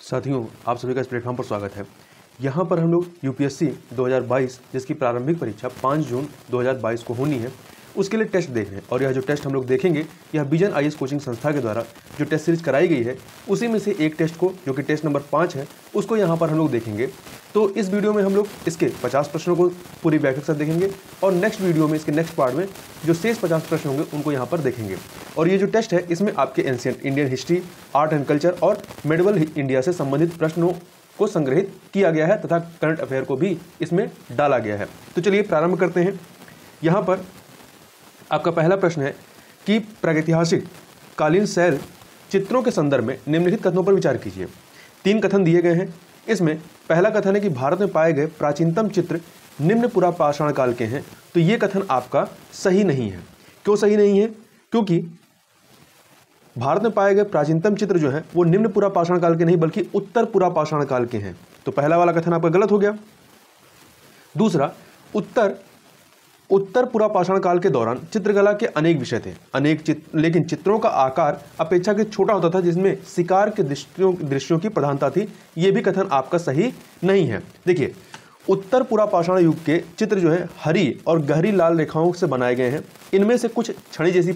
साथियों, आप सभी का इस प्लेटफॉर्म पर स्वागत है। यहाँ पर हम लोग यूपीएससी 2022 जिसकी प्रारंभिक परीक्षा 5 जून 2022 को होनी है, उसके लिए टेस्ट देख रहे हैं। और यह जो टेस्ट हम लोग देखेंगे, यह विजन आईएएस कोचिंग संस्था के द्वारा जो टेस्ट सीरीज कराई गई है, उसी में से एक टेस्ट को, जो कि टेस्ट नंबर 5 है, उसको यहाँ पर हम लोग देखेंगे। तो इस वीडियो में हम लोग इसके 50 प्रश्नों को पूरी व्याख्या के साथ देखेंगे और नेक्स्ट वीडियो में, इसके नेक्स्ट पार्ट में जो शेष 50 प्रश्न होंगे उनको यहाँ पर देखेंगे। और ये जो टेस्ट है, इसमें आपके ancient Indian history, art and culture और मेडिवल इंडिया से संबंधित प्रश्नों को संग्रहित किया गया है तथा करंट अफेयर को भी इसमें डाला गया है। तो चलिए प्रारंभ करते हैं। यहाँ पर आपका पहला प्रश्न है कि प्रागैतिहासिक कालीन शैल चित्रों के संदर्भ में निम्नलिखित कथनों पर विचार कीजिए। 3 कथन दिए गए हैं। इसमें पहला कथन है कि भारत में पाए गए प्राचीनतम चित्र निम्न पुरापाषाण काल के हैं। तो ये कथन आपका सही नहीं है। क्यों सही नहीं है? क्योंकि भारत में पाए गए प्राचीनतम चित्र जो है वो निम्न पुरापाषाण काल के नहीं बल्कि उत्तर पुरापाषाण काल के हैं। तो पहला वाला कथन आपका गलत हो गया। दूसरा, उत्तर पुरापाषाण काल के दौरान चित्रकला के अनेक विषय थे, लेकिन चित्रों का आकार अपेक्षाकृत छोटा होता था, जिसमें शिकार के दृश्यों की प्रधानता थी। यह भी कथन आपका सही नहीं है। देखिए, उत्तर पुरापाषाण युग के चित्र जो है हरी और गहरी लाल रेखाओं से बनाए गए हैं। इनमें से कुछ छड़ी जैसी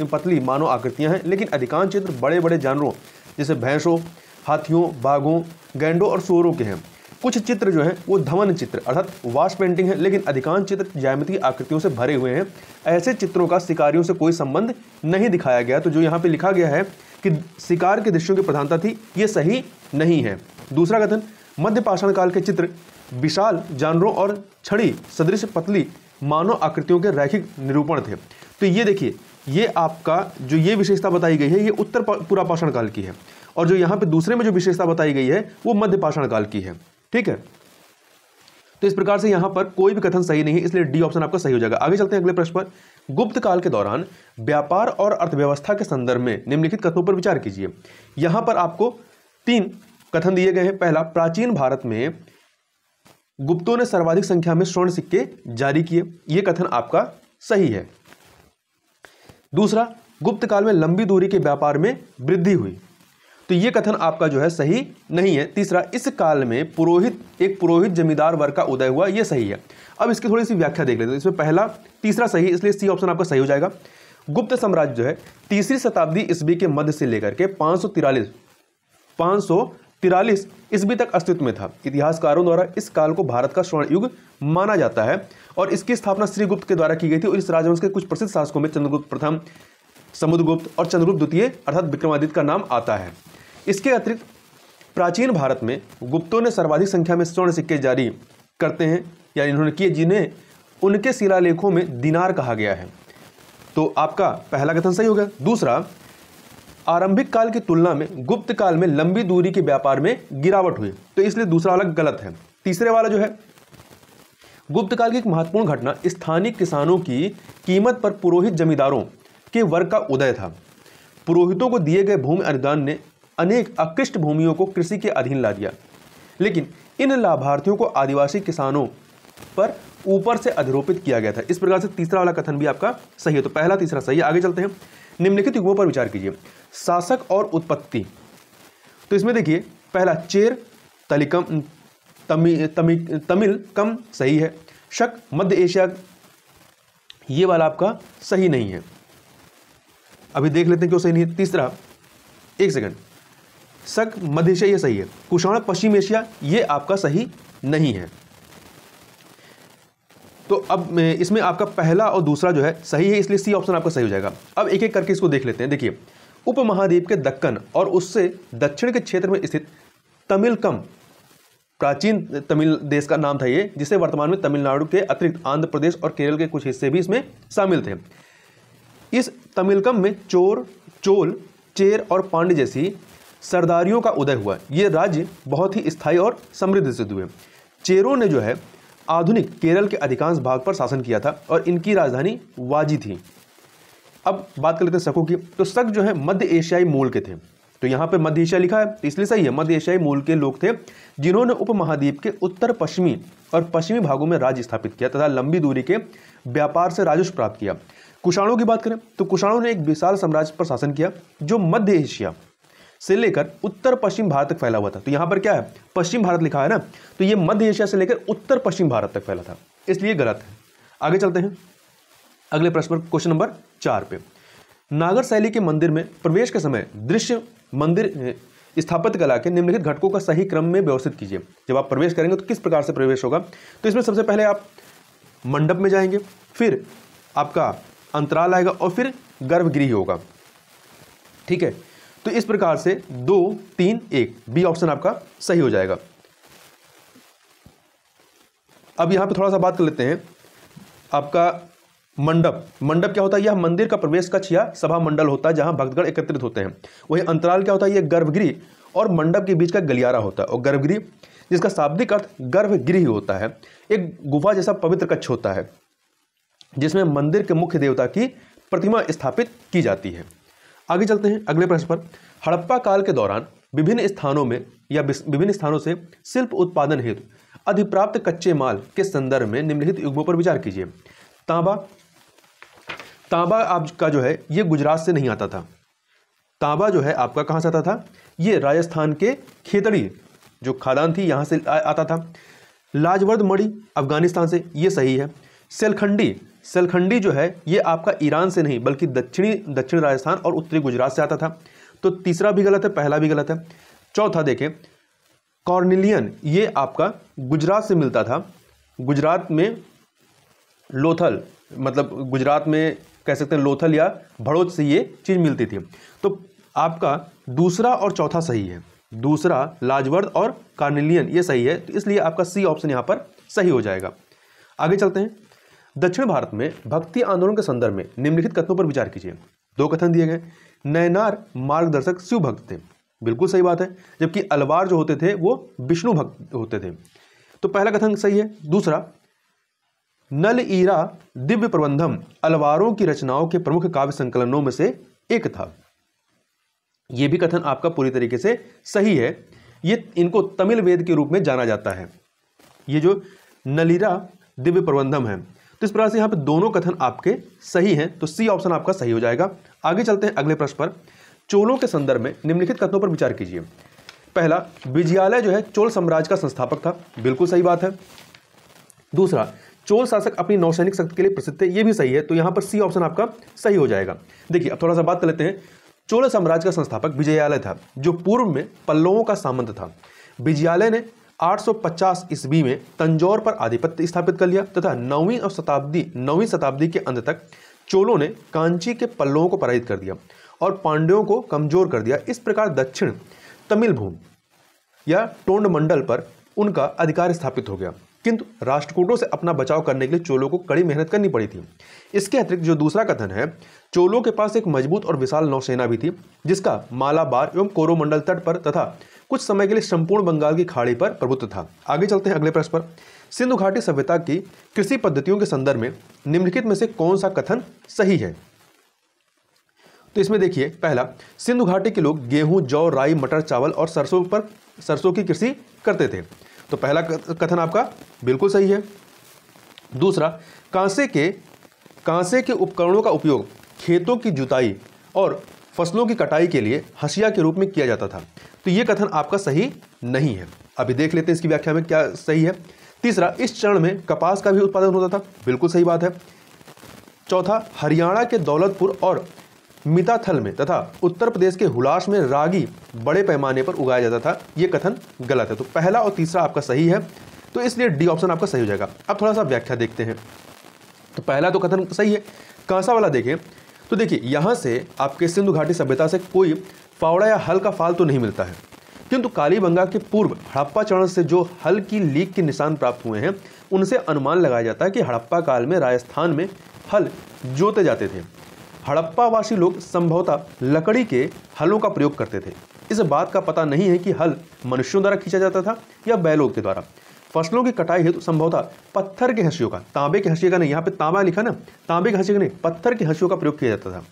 पतली मानव आकृतियां हैं, लेकिन अधिकांश चित्र बड़े बड़े जानवरों जैसे भैंसों, हाथियों, बाघों, गैंडों और सूअरों के हैं। कुछ चित्र जो है वो धवन चित्र अर्थात वाश पेंटिंग है, लेकिन अधिकांश चित्र ज्यामितीय आकृतियों से भरे हुए हैं। ऐसे चित्रों का शिकारियों से कोई संबंध नहीं दिखाया गया। तो जो यहाँ पे लिखा गया है कि शिकार के दृश्यों की प्रधानता थी, ये सही नहीं है। दूसरा कथन, मध्य पाषाण काल के चित्र विशाल जानवरों और छड़ी सदृश पतली मानव आकृतियों के रैखिक निरूपण थे। तो ये देखिए, ये आपका जो ये विशेषता बताई गई है, ये उत्तर पुरापाषाण काल की है, और जो यहाँ पे दूसरे में जो विशेषता बताई गई है वो मध्य पाषाण काल की है। ठीक है, तो इस प्रकार से यहां पर कोई भी कथन सही नहीं है, इसलिए डी ऑप्शन आपका सही हो जाएगा। आगे चलते हैं अगले प्रश्न पर। गुप्त काल के दौरान व्यापार और अर्थव्यवस्था के संदर्भ में निम्नलिखित कथनों पर विचार कीजिए। यहां पर आपको 3 कथन दिए गए हैं। पहला, प्राचीन भारत में गुप्तों ने सर्वाधिक संख्या में स्वर्ण सिक्के जारी किए। यह कथन आपका सही है। दूसरा, गुप्त काल में लंबी दूरी के व्यापार में वृद्धि हुई। तो यह कथन आपका जो है सही नहीं है। तीसरा, इस काल में एक पुरोहित जमींदार वर्ग का उदय हुआ। यह सही है। अब इसकी थोड़ी सी व्याख्या देख लेते हैं। इसमें पहला, तीसरा सही, इसलिए सी ऑप्शन आपका सही हो जाएगा। गुप्त साम्राज्य जो है 3री शताब्दी ईस्वी के मध्य से लेकर के 543 ईस्वी तक अस्तित्व में था। इतिहासकारों द्वारा इस काल को भारत का स्वर्ण युग माना जाता है और इसकी स्थापना श्रीगुप्त के द्वारा की गई थी। और इस राजवंश के कुछ प्रसिद्ध शासकों में चंद्रगुप्त प्रथम, समुद्रगुप्त और चंद्रगुप्त द्वितीय अर्थात विक्रमादित्य का नाम आता है। इसके अतिरिक्त प्राचीन भारत में गुप्तों ने सर्वाधिक संख्या में स्वर्ण सिक्के जारी करते हैं या इन्होंने किए, जिन्हें उनके शिलालेखों में दिनार कहा गया है। तो आपका पहला कथन सही हो गया। दूसरा, आरंभिक काल की तुलना में गुप्त काल में लंबी दूरी के व्यापार में गिरावट हुई, तो इसलिए दूसरा वाला गलत है। तीसरे वाला जो है, गुप्त काल की एक महत्वपूर्ण घटना स्थानीय किसानों की कीमत पर पुरोहित जमींदारों के वर्ग का उदय था। पुरोहितों को दिए गए भूमि अनुदान ने अनेक अकृष्ट भूमियों को कृषि के अधीन ला दिया, लेकिन इन लाभार्थियों को आदिवासी किसानों पर ऊपर से अधिरोपित किया गया था। इस प्रकार से तीसरा वाला कथन भी आपका सही है। तो पहला, तीसरा सही है। आगे चलते हैं। निम्नलिखित युगों पर विचार कीजिए। शासक और उत्पत्ति। तो इसमें देखिए, पहला, चेर तमिल कम सही है। शक मध्य एशिया, ये वाला आपका सही नहीं है। अभी देख लेते हैं क्यों सही नहीं है। तीसरा, एक सेकंड, शक मध्य एशिया ये सही है। कुषाण पश्चिम एशिया, ये आपका सही नहीं है। तो अब इसमें आपका पहला और दूसरा जो है सही है, इसलिए सी ऑप्शन आपका सही हो जाएगा। अब एक एक करके इसको देख लेते हैं। देखिए, उपमहाद्वीप के दक्कन और उससे दक्षिण के क्षेत्र में स्थित तमिलकम, प्राचीन तमिल देश का नाम था ये, जिसे वर्तमान में तमिलनाडु के अतिरिक्त आंध्र प्रदेश और केरल के कुछ हिस्से भी इसमें शामिल थे। इस तमिलकम में चोल, चेर और पांड्य जैसी सरदारियों का उदय हुआ। ये राज्य बहुत ही स्थायी और समृद्ध सिद्ध हुए। चेरों ने जो है आधुनिक केरल के अधिकांश भाग पर शासन किया था और इनकी राजधानी वाजी थी। अब बात कर लेते हैं शकों की। तो शक जो है मध्य एशियाई मूल के थे। तो यहाँ पे मध्य एशिया लिखा है, तो इसलिए सही है। मध्य एशियाई मूल के लोग थे जिन्होंने उपमहाद्वीप के उत्तर पश्चिमी और पश्चिमी भागों में राज्य स्थापित किया तथा लंबी दूरी के व्यापार से राजस्व प्राप्त किया। कुषाणों की बात करें तो कुषाणों ने एक विशाल साम्राज्य पर शासन किया जो मध्य एशिया से लेकर उत्तर पश्चिम भारत तक फैला हुआ था। तो यहां पर क्या है, पश्चिम भारत लिखा है ना, तो ये मध्य एशिया से लेकर उत्तर पश्चिम भारत तक फैला था, इसलिए गलत है। आगे चलते हैं अगले प्रश्न पर, क्वेश्चन नंबर 4 पे। नागर शैली के मंदिर में प्रवेश के समय दृश्य मंदिर स्थापत्य कला के निम्नलिखित घटकों का सही क्रम में व्यवस्थित कीजिए। जब आप प्रवेश करेंगे तो किस प्रकार से प्रवेश होगा, तो इसमें सबसे पहले आप मंडप में जाएंगे, फिर आपका अंतराल आएगा और फिर गर्भगृह होगा। ठीक है, तो इस प्रकार से 2 3 1 बी ऑप्शन आपका सही हो जाएगा। अब यहां पे थोड़ा सा बात कर लेते हैं, आपका मंडप क्या होता है, यह मंदिर का प्रवेश कक्ष या सभा मंडल होता है जहां भक्तगण एकत्रित होते हैं। वही अंतराल क्या होता है, यह गर्भगृह और मंडप के बीच का गलियारा होता है। और गर्भगृह, जिसका शाब्दिक अर्थ गर्भगृह होता है, एक गुफा जैसा पवित्र कक्ष होता है जिसमें मंदिर के मुख्य देवता की प्रतिमा स्थापित की जाती है। आगे चलते हैं अगले प्रश्न पर। हड़प्पा काल के दौरान विभिन्न स्थानों में या विभिन्न स्थानों से शिल्प उत्पादन हेतु अधिप्राप्त कच्चे माल के संदर्भ में निम्नलिखित युग्मों पर विचार कीजिए। तांबा आपका जो है ये गुजरात से नहीं आता था। तांबा जो है आपका कहां से आता था, ये राजस्थान के खेतड़ी जो खादान थी यहां से आता था। लाजवर्द मणि अफगानिस्तान से, ये सही है। सेलखंडी जो है ये आपका ईरान से नहीं बल्कि दक्षिण राजस्थान और उत्तरी गुजरात से आता था। तो तीसरा भी गलत है, पहला भी गलत है। चौथा देखें, कॉर्निलियन ये आपका गुजरात से मिलता था। गुजरात में लोथल, मतलब गुजरात में कह सकते हैं लोथल या भड़ोच से ये चीज़ मिलती थी। तो आपका दूसरा और चौथा सही है, दूसरा लाजवर्द और कॉर्निलियन ये सही है, तो इसलिए आपका सी ऑप्शन यहाँ पर सही हो जाएगा। आगे चलते हैं। दक्षिण भारत में भक्ति आंदोलन के संदर्भ में निम्नलिखित कथनों पर विचार कीजिए। 2 कथन दिए गए। नयनार मार्गदर्शक शिव भक्त थे, बिल्कुल सही बात है, जबकि अलवार जो होते थे वो विष्णु भक्त होते थे। तो पहला कथन सही है। दूसरा, नल ईरा दिव्य प्रबंधम अलवारों की रचनाओं के प्रमुख काव्य संकलनों में से एक था, यह भी कथन आपका पूरी तरीके से सही है। ये इनको तमिल वेद के रूप में जाना जाता है, ये जो नलीरा दिव्य प्रबंधम है। तो इस प्रकार से यहाँ पे दोनों कथन आपके सही हैं, तो सी ऑप्शन आपका सही हो जाएगा। आगे चलते हैं अगले प्रश्न पर। चोलों के संदर्भ में निम्नलिखित कथनों पर विचार कीजिए। पहला, विजयालय जो है चोल साम्राज्य का संस्थापक था, बिल्कुल सही बात है। दूसरा, चोल शासक अपनी नौसैनिक शक्ति के लिए प्रसिद्ध थे, यह भी सही है, तो यहां पर सी ऑप्शन आपका सही हो जाएगा। देखिए अब थोड़ा सा बात कर लेते हैं। चोल साम्राज्य का संस्थापक विजयालय था, जो पूर्व में पल्लवों का सामंत था। विजयालय ने 850 ईस्वी में तंजौर पर आधिपत्य स्थापित कर लिया तथा 9वीं शताब्दी के अंत तक चोलों ने कांची के पल्लवों को पराजित कर दिया और पांड्यों को कमजोर कर दिया। इस प्रकार दक्षिण तमिल भूमि या टोंड मंडल पर उनका अधिकार स्थापित हो गया, किंतु राष्ट्रकूटों से अपना बचाव करने के लिए चोलों को कड़ी मेहनत करनी पड़ी थी। इसके अतिरिक्त जो दूसरा कथन है, चोलों के पास एक मजबूत और विशाल नौसेना भी थी, जिसका मालाबार एवं कोरोमंडल तट पर तथा कुछ समय के लिए संपूर्ण बंगाल की खाड़ी पर प्रभुत्व था। आगे चलते हैं अगले प्रश्न पर। सिंधु घाटी सभ्यता की कृषि पद्धतियों के संदर्भ में निम्नलिखित में से कौन सा कथन सही है। तो इसमें देखिए, पहला, सिंधु घाटी के लोग गेहूं, जौ, राई, मटर, चावल और सरसों की कृषि करते थे, तो पहला कथन आपका बिल्कुल सही है। दूसरा, कांसे के उपकरणों का उपयोग खेतों की जुताई और फसलों की कटाई के लिए हंसिया के रूप में किया जाता था, तो यह कथन आपका सही नहीं है। अभी देख लेते हैं इसकी व्याख्या में क्या सही है। तीसरा, इस चरण में कपास का भी उत्पादन होता था, बिल्कुल सही बात है। चौथा, हरियाणा के दौलतपुर और मिताथल में तथा उत्तर प्रदेश के हुलास में रागी बड़े पैमाने पर उगाया जाता था, यह कथन गलत है। तो पहला और तीसरा आपका सही है, तो इसलिए डी ऑप्शन आपका सही हो जाएगा। अब थोड़ा सा व्याख्या देखते हैं। तो पहला तो कथन सही है। कांसा वाला देखें तो देखिए, यहां से आपके सिंधु घाटी सभ्यता से कोई फावड़ा या हल का फाल तो नहीं मिलता है, किंतु कालीबंगा के पूर्व हड़प्पा चरण से जो हल की लीक के निशान प्राप्त हुए हैं, उनसे अनुमान लगाया जाता है कि हड़प्पा काल में राजस्थान में हल जोते जाते थे। हड़प्पावासी लोग संभवतः लकड़ी के हलों का प्रयोग करते थे। इस बात का पता नहीं है कि हल मनुष्यों द्वारा खींचा जाता था या बैलों के द्वारा। फसलों की कटाई हेतु संभवतः पत्थर के हंसियों का, तांबे के हंसियों का नहीं, यहाँ पे तांबा लिखा ना, तांबे के हंसियों का नहीं, पत्थर के हंसियों का प्रयोग किया जाता था।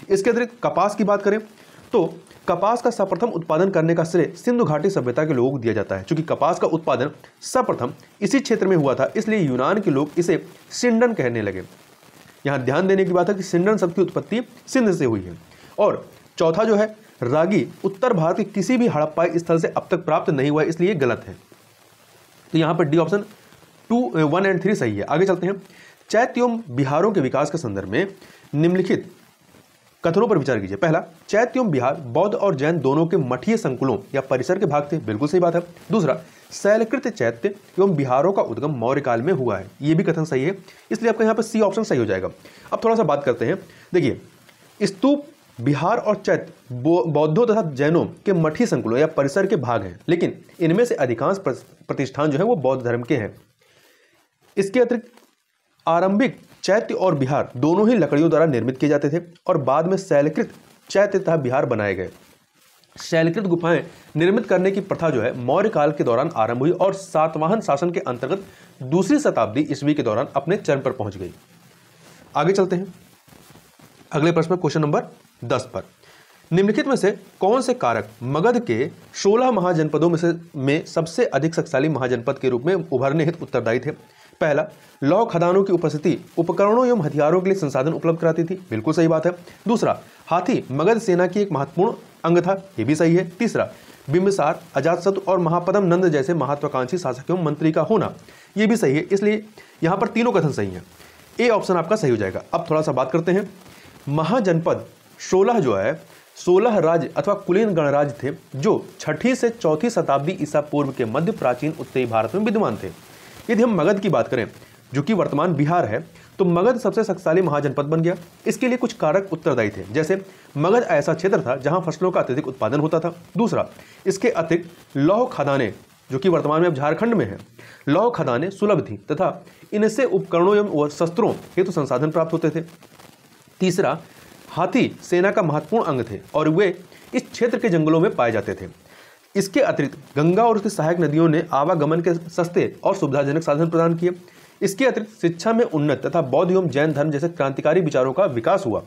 इसके अतिरिक्त कपास की बात करें तो कपास का सर्वप्रथम उत्पादन करने का श्रेय सिंधु घाटी सभ्यता के लोगों को दिया जाता है। क्योंकि कपास का उत्पादन सर्वप्रथम इसी क्षेत्र में हुआ था, इसलिए यूनान के लोग इसे सिंडन कहने लगे। यहाँ ध्यान देने की बात है कि सिंडन शब्द की उत्पत्ति सिंध से हुई है और चौथा जो है रागी उत्तर भारत के किसी भी हड़प्पाई स्थल से अब तक प्राप्त नहीं हुआ है, इसलिए गलत है। तो यहां पर डी ऑप्शन 2, 1 और 3 सही है। आगे चलते हैं। चैत्य एवं बिहारों के विकास के संदर्भ में निम्नलिखित कथनों पर विचार कीजिए। पहला, चैत्य एवं बिहार बौद्ध और जैन दोनों के मठीय संकुलों या परिसर के भाग थे, बिल्कुल सही बात है। दूसरा, शैलकृत चैत्य एवं बिहारों का उद्गम मौर्य काल में हुआ है, यह भी कथन सही है, इसलिए आपका यहाँ पर सी ऑप्शन सही हो जाएगा। अब थोड़ा सा बात करते हैं। देखिए, स्तूप बिहार और चैत्य बौद्धों तथा जैनों के मठीय संकुलों या परिसर के भाग हैं, लेकिन इनमें से अधिकांश प्रतिष्ठान जो है वो बौद्ध धर्म के हैं। इसके अतिरिक्त आरंभिक चैत्य और बिहार दोनों ही लकड़ियों द्वारा निर्मित किए जाते थे और बाद में शैलकृत चैत्य तथा बिहार बनाए गए। शैलकृत गुफाएं निर्मित करने की प्रथा जो है मौर्य काल के दौरान आरंभ हुई और सातवाहन शासन के अंतर्गत दूसरी शताब्दी ईस्वी के दौरान अपने चरम पर पहुंच गई। आगे चलते हैं अगले प्रश्न, क्वेश्चन नंबर 10 पर। निम्नलिखित में से कौन से कारक मगध के 16 महाजनपदों में सबसे अधिक शक्तिशाली महाजनपद के रूप में उभरने हेतु उत्तरदायी थे? पहला, लौह खदानों की उपस्थिति उपकरणों एवं हथियारों के लिए संसाधन उपलब्ध कराती थी, बिल्कुल सही बात है। दूसरा, हाथी मगध सेना की एक महत्वपूर्ण अंग था, यह भी सही है। तीसरा, बिंबिसार, अजातशत्रु और महापद्म नंद जैसे महत्वाकांक्षी शासक एवं मंत्री का होना, यह भी सही है, इसलिए यहां पर तीनों कथन सही हैं। ए ऑप्शन आपका सही हो जाएगा। अब थोड़ा सा बात करते हैं। महाजनपद 16 जो है 16 राज्य अथवा कुलीन गणराज्य थे जो 6ठी से 4ठी शताब्दी ईसा पूर्व के मध्य प्राचीन उत्तरी भारत में विद्यमान थे। यदि हम मगध की बात करें जो कि वर्तमान बिहार है, तो मगध सबसे शक्तिशाली महाजनपद बन गया। इसके लिए कुछ कारक उत्तरदायी थे, जैसे मगध ऐसा क्षेत्र था जहां फसलों का अत्यधिक उत्पादन होता था। दूसरा, इसके अतिरिक्त लौह खदानें जो कि वर्तमान में अब झारखंड में है, लौह खदानें सुलभ थी तथा इनसे उपकरणों एवं शस्त्रों हेतु संसाधन प्राप्त होते थे। तीसरा, हाथी सेना का महत्वपूर्ण अंग थे और वे इस क्षेत्र के जंगलों में पाए जाते थे। इसके अतिरिक्त गंगा और उसकी सहायक नदियों ने आवागमन के सस्ते और सुविधाजनक साधन प्रदान किए। इसके अतिरिक्त शिक्षा में उन्नत तथा बौद्ध एवं जैन धर्म जैसे क्रांतिकारी विचारों का विकास हुआ।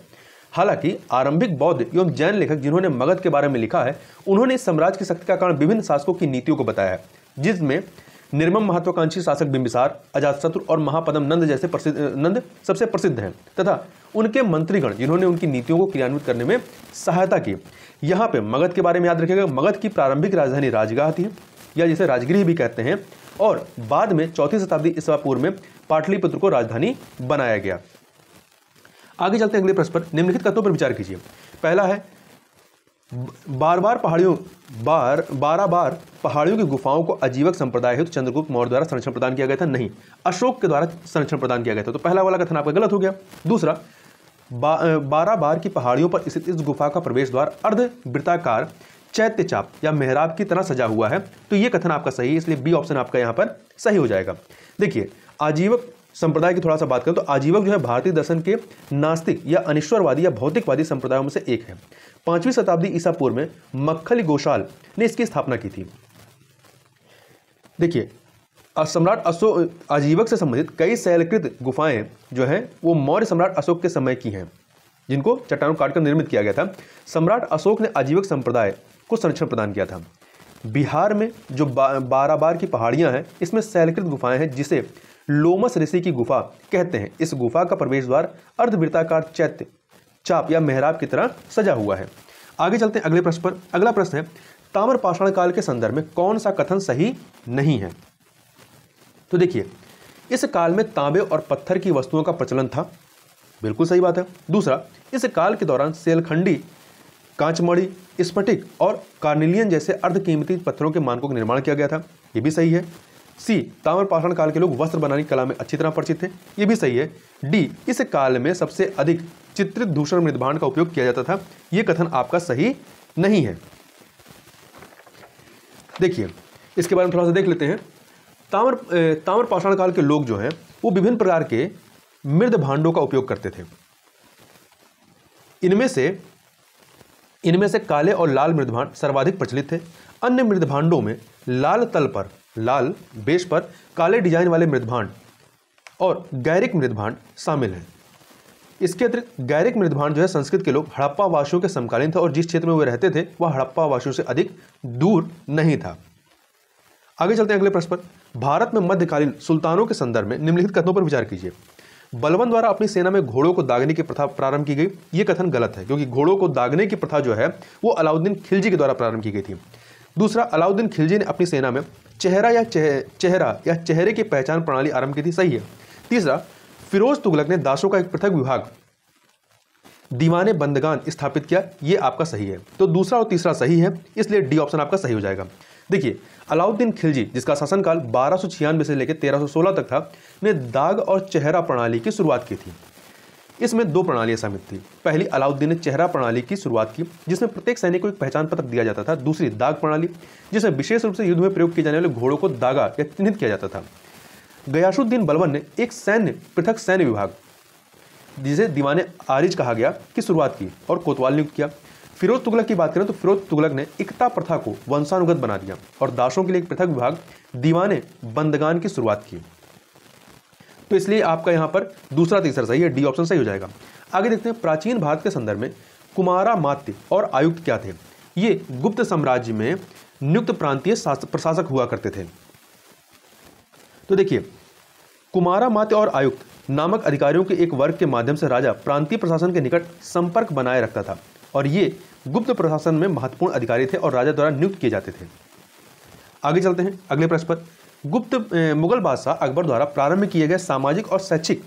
हालांकि आरंभिक बौद्ध एवं जैन लेखक जिन्होंने मगध के बारे में लिखा है, उन्होंने इस साम्राज्य की शक्ति का कारण विभिन्न शासकों की नीतियों को बताया है, जिसमें निर्मम महत्वाकांक्षी शासक बिंबिसार, अजातशत्रु और महापद्म नंद जैसे नंद सबसे प्रसिद्ध हैं तथा उनके मंत्रीगण जिन्होंने उनकी नीतियों को क्रियान्वित करने में सहायता की। यहाँ पे मगध के बारे में याद रखिएगा, मगध की प्रारंभिक राजधानी राजगाह थी या जिसे राजगृह भी कहते हैं, और बाद में 4ठी शताब्दी ईसा पूर्व में पाटलिपुत्र को राजधानी बनाया गया। आगे चलते हैं अगले प्रश्न पर। निम्नलिखित कथनों पर विचार कीजिए। पहला है, 12 बार पहाड़ियों की गुफाओं को आजीवक संप्रदाय हेतु चंद्रगुप्त मौर्य द्वारा संरक्षण प्रदान किया गया था, नहीं, अशोक के द्वारा संरक्षण प्रदान किया गया था। तो पहला वाला कथन आपका गलत हो गया। दूसरा, 12 बार की पहाड़ियों पर स्थित इस गुफा का प्रवेश द्वार अर्ध वृत्ताकार चैत्य चाप या मेहराब की तरह सजा हुआ है, तो यह कथन आपका सही है, इसलिए बी ऑप्शन आपका यहां पर सही हो जाएगा। देखिए, आजीवक संप्रदाय की थोड़ा सा बात करें तो आजीवक जो है भारतीय दर्शन के नास्तिक या अनिश्वरवादी या भौतिकवादी संप्रदायों में से एक है। 5वीं शताब्दी ईसा पूर्व में मक्खली गोशाल ने इसकी स्थापना की थी। देखिए, सम्राट अशोक आजीवक से संबंधित कई शैलकृत गुफाएं जो हैं वो मौर्य सम्राट अशोक के समय की हैं, जिनको चट्टानों काटकर निर्मित किया गया था। सम्राट अशोक ने आजीवक संप्रदाय को संरक्षण प्रदान किया था। बिहार में जो 12 बार की पहाड़ियां हैं, इसमें शैलकृत गुफाएं हैं जिसे लोमस ऋषि की गुफा कहते हैं। इस गुफा का प्रवेश द्वार अर्धवृत्ताकार चैत्य चाप या मेहराब की तरह सजा हुआ है। आगे चलते हैं अगले प्रश्न पर। अगला प्रश्न है, ताम्रपाषाण काल के संदर्भ में कौन सा कथन सही नहीं है? तो देखिए, इस काल में तांबे और पत्थर की वस्तुओं का प्रचलन था, बिल्कुल सही बात है। दूसरा, इस काल के दौरान सेलखंडी, कांचमणि, स्फटिक और कार्निलियन जैसे अर्धकीमती पत्थरों के मानकों का निर्माण किया गया था, यह भी सही है। सी, ताम्रपाषाण काल के लोग वस्त्र बनाने की कला में अच्छी तरह परिचित थे, यह भी सही है। डी, इस काल में सबसे अधिक चित्रित धूसर मृदभांड का उपयोग किया जाता था, यह कथन आपका सही नहीं है। देखिए, इसके बारे में थोड़ा सा देख लेते हैं। ताम्रपाषाण काल के लोग जो हैं वो विभिन्न प्रकार के मृदभांडों का उपयोग करते थे। इनमें से काले और लाल मृदभांड सर्वाधिक प्रचलित थे। अन्य मृदभांडों में लाल तल पर, लाल बेस पर काले डिजाइन वाले मृदभांड और गैरिक मृदभांड शामिल हैं। इसके अतिरिक्त गैरिक मृदभांड जो है संस्कृत के लोग हड़प्पा वासियों के समकालीन था और जिस क्षेत्र में वे रहते थे वह हड़प्पा वासियों से अधिक दूर नहीं था। आगे चलते हैं अगले प्रश्न पर। भारत में मध्यकालीन सुल्तानों के संदर्भ में निम्नलिखित कथनों पर विचार कीजिए। बलबन द्वारा अपनी सेना में घोड़ों को दागने की प्रथा प्रारंभ की गई। ये कथन गलत है, क्योंकि घोड़ों को दागने की प्रथा जो है वो अलाउद्दीन खिलजी के द्वारा प्रारंभ की गई थी। दूसरा, अलाउद्दीन खिलजी ने अपनी सेना में चेहरा या चेहरे की पहचान प्रणाली आरंभ की थी। सही है। तीसरा, फिरोज तुगलक ने दासों का एक पृथक विभाग दीवाने बंदगान स्थापित किया। ये आपका सही है। तो दूसरा और तीसरा सही है, इसलिए डी ऑप्शन आपका सही हो जाएगा। देखिए, अलाउद्दीन खिलजी, जिसका शासनकाल 1296 से लेकर 1316 तक था, ने दाग और चेहरा प्रणाली की शुरुआत की थी। इसमें दो प्रणालियां शामिल थी। पहली, अलाउद्दीन ने चेहरा प्रणाली की शुरुआत की, जिसमें प्रत्येक सैनिक को एक पहचान पत्र दिया जाता था। दूसरी, दाग प्रणाली, जिसमें विशेष रूप से युद्ध में प्रयोग किए जाने वाले घोड़ों को दागा या चिन्हित किया जाता था। गयासुद्दीन बलबन ने एक पृथक सैन्य विभाग, जिसे दीवाने आरिज कहा गया, की शुरुआत की और कोतवाल नियुक्त किया। फिरोज तुगलक की बात करें तो फिरोज तुगलक ने इक्ता प्रथा को वंशानुगत बना दिया और दासों के लिए एक पृथक विभाग दीवाने बंदगान की शुरुआत की। तो इसलिए आपका यहां पर दूसरा तीसरा सही है, डी ऑप्शन सही हो जाएगा। आगे देखते हैं, प्राचीन भारत के संदर्भ में कुमारा मात्य और आयुक्त क्या थे? ये गुप्त साम्राज्य में नियुक्त प्रांतीय प्रशासक हुआ करते थे। तो देखिए, कुमारा मात्य और आयुक्त नामक अधिकारियों के एक वर्ग के माध्यम से राजा प्रांतीय प्रशासन के निकट संपर्क बनाए रखता था और ये गुप्त प्रशासन में महत्वपूर्ण अधिकारी थे और राजा द्वारा नियुक्त किए जाते थे। आगे चलते हैं अगले प्रश्न पर। मुगल बादशाह अकबर द्वारा प्रारंभ किए गए सामाजिक और शैक्षिक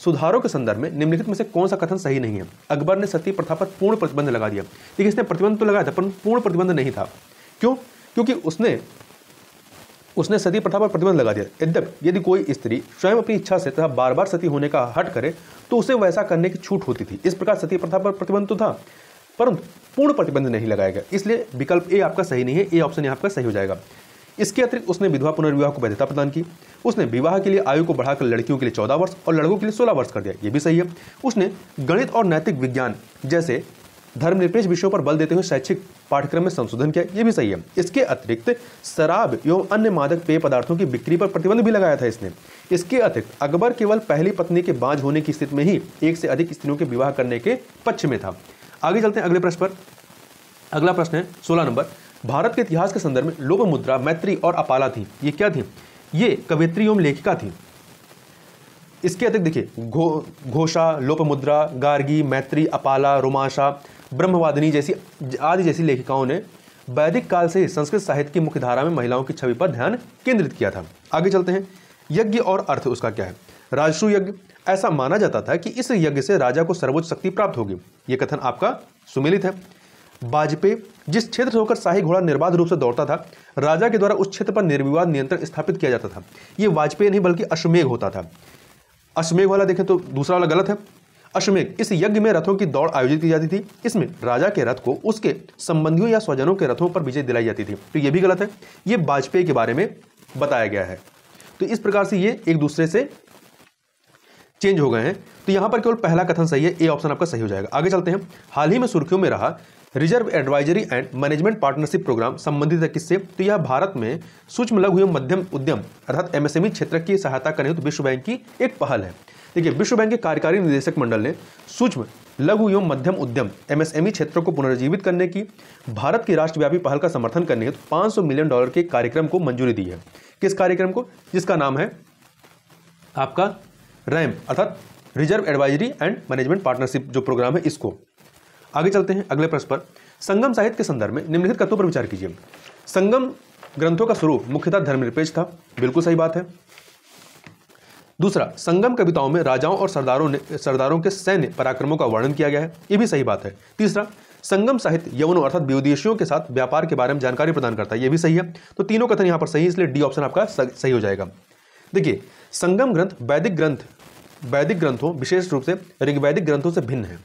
सुधारों के संदर्भ में निम्नलिखित में से कौन सा कथन सही नहीं है? अकबर ने सती प्रथा पर पूर्ण प्रतिबंध लगा दिया। देखिए, इसने प्रतिबंध तो लगाया था, पर पूर्ण प्रतिबंध नहीं था। क्यों? क्योंकि उसने सती प्रथा पर प्रतिबंध लगा दिया। यद्यपि यदि कोई स्त्री स्वयं अपनी इच्छा से तथा बार बार सती होने का हट करे तो उसे वैसा करने की छूट होती थी। इस प्रकार सती प्रथा पर प्रतिबंध तो था, परंतु पूर्ण प्रतिबंध नहीं लगाया गया। इसलिए विकल्प ए आपका सही नहीं है, ए ऑप्शन यहाँ आपका सही हो जाएगा। इसके अतिरिक्त उसने विधवा पुनर्विवाह को वैधता प्रदान की। उसने विवाह के लिए आयु को बढ़ाकर लड़कियों के लिए 14 वर्ष और लड़कों के लिए 16 वर्ष कर दिया। ये भी सही है। उसने गणित और नैतिक विज्ञान जैसे धर्मनिरपेक्ष विषयों पर बल देते हुए शैक्षिक पाठ्यक्रम में संशोधन किया। ये भी सही है। इसके अतिरिक्त शराब एवं अन्य मादक पेय पदार्थों की बिक्री पर प्रतिबंध भी लगाया था इसने। इसके अतिरिक्त अकबर केवल पहली पत्नी के बांझ होने की स्थिति में ही एक से अधिक स्त्रियों के विवाह करने के पक्ष में था। आगे चलते हैं अगले प्रश्न पर। अगला प्रश्न है 16 नंबर। भारत के इतिहास के संदर्भ में लोपमुद्रा, मैत्री और अपाला थी। ये क्या थी? ये कवयित्री एवं लेखिका थी। इसके अतिरिक्त देखिए, घोषा, लोपमुद्रा, गार्गी, मैत्री, अपाला, रोमाशा, ब्रह्मवादिनी जैसी लेखिकाओं ने वैदिक काल से संस्कृत साहित्य की मुख्य धारा में महिलाओं की छवि पर ध्यान केंद्रित किया था। आगे चलते हैं। यज्ञ और अर्थ उसका क्या है? राजसूय यज्ञ। ऐसा माना जाता था कि इस यज्ञ से राजा को सर्वोच्च शक्ति प्राप्त होगी। यह कथन आपका सुमेलित है। वाजपेयी, जिस क्षेत्र से होकर शाही घोड़ा निर्बाध रूप से दौड़ता था, राजा के द्वारा उस क्षेत्र पर निर्विवाद नियंत्रण स्थापित किया जाता था। यह वाजपेयी नहीं बल्कि अश्वमेघ होता था। अश्वमेघ वाला देखें तो दूसरा वाला गलत है। अश्वमेघ, इस यज्ञ में रथों की दौड़ आयोजित की जाती थी। इसमें राजा के रथ को उसके संबंधियों या स्वजनों के रथों पर विजय दिलाई जाती थी। तो यह भी गलत है। यह वाजपेयी के बारे में बताया गया है। तो इस प्रकार से ये एक दूसरे से चेंज हो गए हैं। तो यहां पर केवल पहला कथन सही है, ए ऑप्शन आपका सही हो जाएगा। आगे चलते हैं। हाल ही में सुर्खियों में रहा reserve advisory and management partnership programme संबंधित है किससे? तो यह भारत में सूक्ष्म लघु एवं मध्यम उद्यम अर्थात एमएसएमई क्षेत्र की सहायता करने हेतु विश्व बैंक की एक पहल है। देखिए, विश्व बैंक के कार्यकारी निदेशक मंडल ने सूक्ष्म लघु एवं मध्यम उद्यम एमएसएमई क्षेत्रों को पुनर्जीवित करने की भारत की राष्ट्रव्यापी पहल का समर्थन करने हेतु $500 मिलियन के कार्यक्रम को मंजूरी दी है। किस कार्यक्रम को? जिसका नाम है आपका रैम अर्थात reserve advisory and management partnership जो प्रोग्राम है, इसको। आगे चलते हैं अगले प्रश्न पर। संगम साहित्य के संदर्भ में निम्नलिखित तत्वों पर विचार कीजिए। संगम ग्रंथों का स्वरूप मुख्यतः धर्मनिरपेक्ष था। बिल्कुल सही बात है। दूसरा, संगम कविताओं में राजाओं और सरदारों के सैन्य पराक्रमों का वर्णन किया गया है। यह भी सही बात है। तीसरा, संगम साहित्य यवनों अर्थात विदेशियों के साथ व्यापार के बारे में जानकारी प्रदान करता है। यह भी सही है। तो तीनों कथन यहां पर सही है, इसलिए डी ऑप्शन आपका सही हो जाएगा। देखिए, संगम ग्रंथ वैदिक ग्रंथों विशेष रूप से ऋग्वैदिक ग्रंथों से भिन्न है।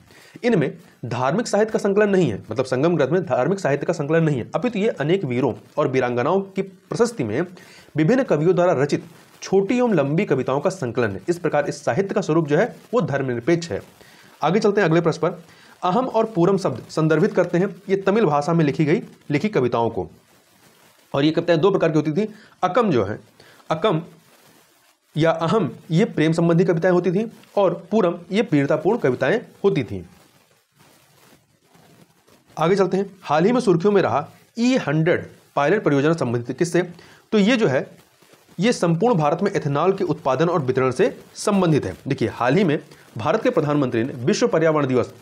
इनमें धार्मिक साहित्य का संकलन नहीं है। मतलब संगम ग्रंथ में धार्मिक साहित्य का संकलन नहीं है, अपितु ये अनेक वीरों और वीरांगनाओं की प्रशस्ति में विभिन्न कवियों द्वारा रचित छोटी एवं लंबी कविताओं का संकलन है। इस प्रकार इस साहित्य का स्वरूप जो है वो धर्मनिरपेक्ष है। आगे चलते हैं अगले प्रश्न पर। अहम और पूरम शब्द संदर्भित करते हैं ये तमिल भाषा में लिखी कविताओं को। और ये कविताएं दो प्रकार की होती थी। अकम जो है, अकम या अहम, ये प्रेम संबंधी कविताएं होती थी और पूरम ये वीरतापूर्ण कविताएं होती थी। आगे चलते हैं। हाल ही में सुर्खियों में रहा E100 पायलट परियोजना संबंधित किससे? तो ये जो है ये संपूर्ण भारत में एथेनॉल के उत्पादन और वितरण से संबंधित है। देखिए, हाल ही में भारत के प्रधानमंत्री ने विश्व पर्यावरण दिवस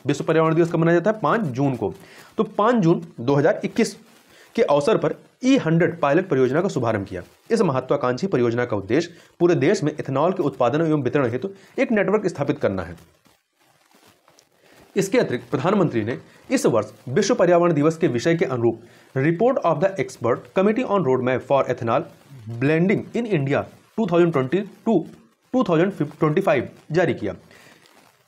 कब मनाया जाता है? 5 जून को। तो 5 जून 2021 के अवसर पर E100 पायलट परियोजना का शुभारंभ किया। इस महत्वाकांक्षी परियोजना का उद्देश्य पूरे देश में एथेनॉल के उत्पादन एवं वितरण हेतु एक नेटवर्क स्थापित करना है। इसके अतिरिक्त प्रधानमंत्री ने इस वर्ष विश्व पर्यावरण दिवस के विषय के अनुरूप report of the expert committee on road map for ethanol blending in India 2020-2025 जारी किया।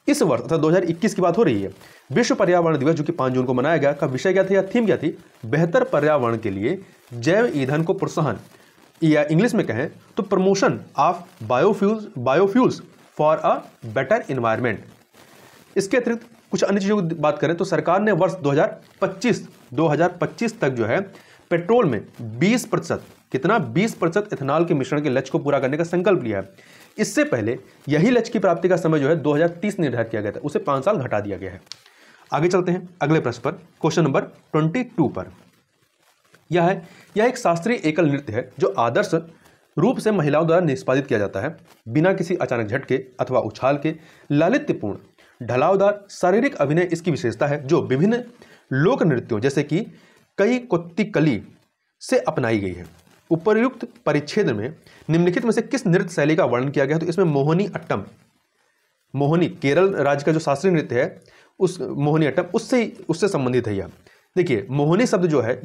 इस वर्ष अर्थात 2021 की बात हो रही है। विश्व पर्यावरण दिवस जो कि 5 जून को मनाया गया, का विषय क्या था या थीम क्या थी? बेहतर पर्यावरण के लिए जैव ईंधन को प्रोत्साहन, या इंग्लिश में कहें तो promotion of biofuels for a better environment. इसके अतिरिक्त कुछ अन्य चीज़ों की बात करें तो सरकार ने वर्ष 2025 तक जो है पेट्रोल में 20% कितना 20% एथेनॉल के मिश्रण के लक्ष्य को पूरा करने का संकल्प लिया है। इससे पहले यही लक्ष्य की प्राप्ति का समय जो है 2030 निर्धारित किया गया था, उसे 5 साल घटा दिया गया है। आगे चलते हैं अगले प्रश्न पर, क्वेश्चन नंबर 22 पर। यह एक शास्त्रीय एकल नृत्य है जो आदर्श रूप से महिलाओं द्वारा निष्पादित किया जाता है, बिना किसी अचानक झटके अथवा उछाल के। लालित्यपूर्ण ढलावदार शारीरिक अभिनय इसकी विशेषता है, जो विभिन्न लोक नृत्यों जैसे कि कई कोत्तिकली से अपनाई गई है। उपर्युक्त परिच्छेद में निम्नलिखित में से किस नृत्य शैली का वर्णन किया गया है? तो इसमें मोहिनी अट्टम, मोहिनी केरल राज्य का जो शास्त्रीय नृत्य है उस मोहिनी अट्टम उससे संबंधित है। यह देखिए, मोहिनी शब्द जो है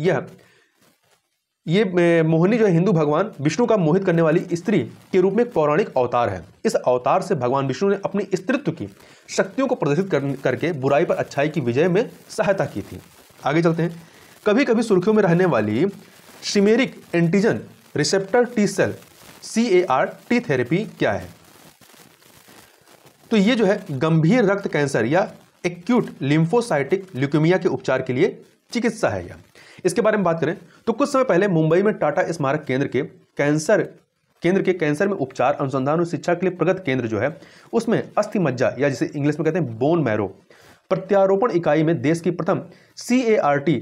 ये मोहिनी जो है हिंदू भगवान विष्णु का मोहित करने वाली स्त्री के रूप में एक पौराणिक अवतार है। इस अवतार से भगवान विष्णु ने अपनी स्त्रीत्व की शक्तियों को प्रदर्शित करके बुराई पर अच्छाई की विजय में सहायता की थी। आगे चलते हैं। कभी कभी सुर्खियों में रहने वाली chimeric antigen receptor T cell CAR-T therapy क्या है? तो ये जो है गंभीर रक्त कैंसर या एक्यूट लिम्फोसाइटिक ल्यूकेमिया के उपचार के लिए चिकित्सा है। यह इसके बारे में बात करें तो कुछ समय पहले मुंबई में टाटा स्मारक केंद्र के कैंसर में उपचार अनुसंधान और शिक्षा के लिए प्रगत केंद्र जो है उसमें अस्थि मज्जा या जिसे इंग्लिश में कहते हैं बोन मैरो प्रत्यारोपण इकाई में देश की प्रथम CAR-T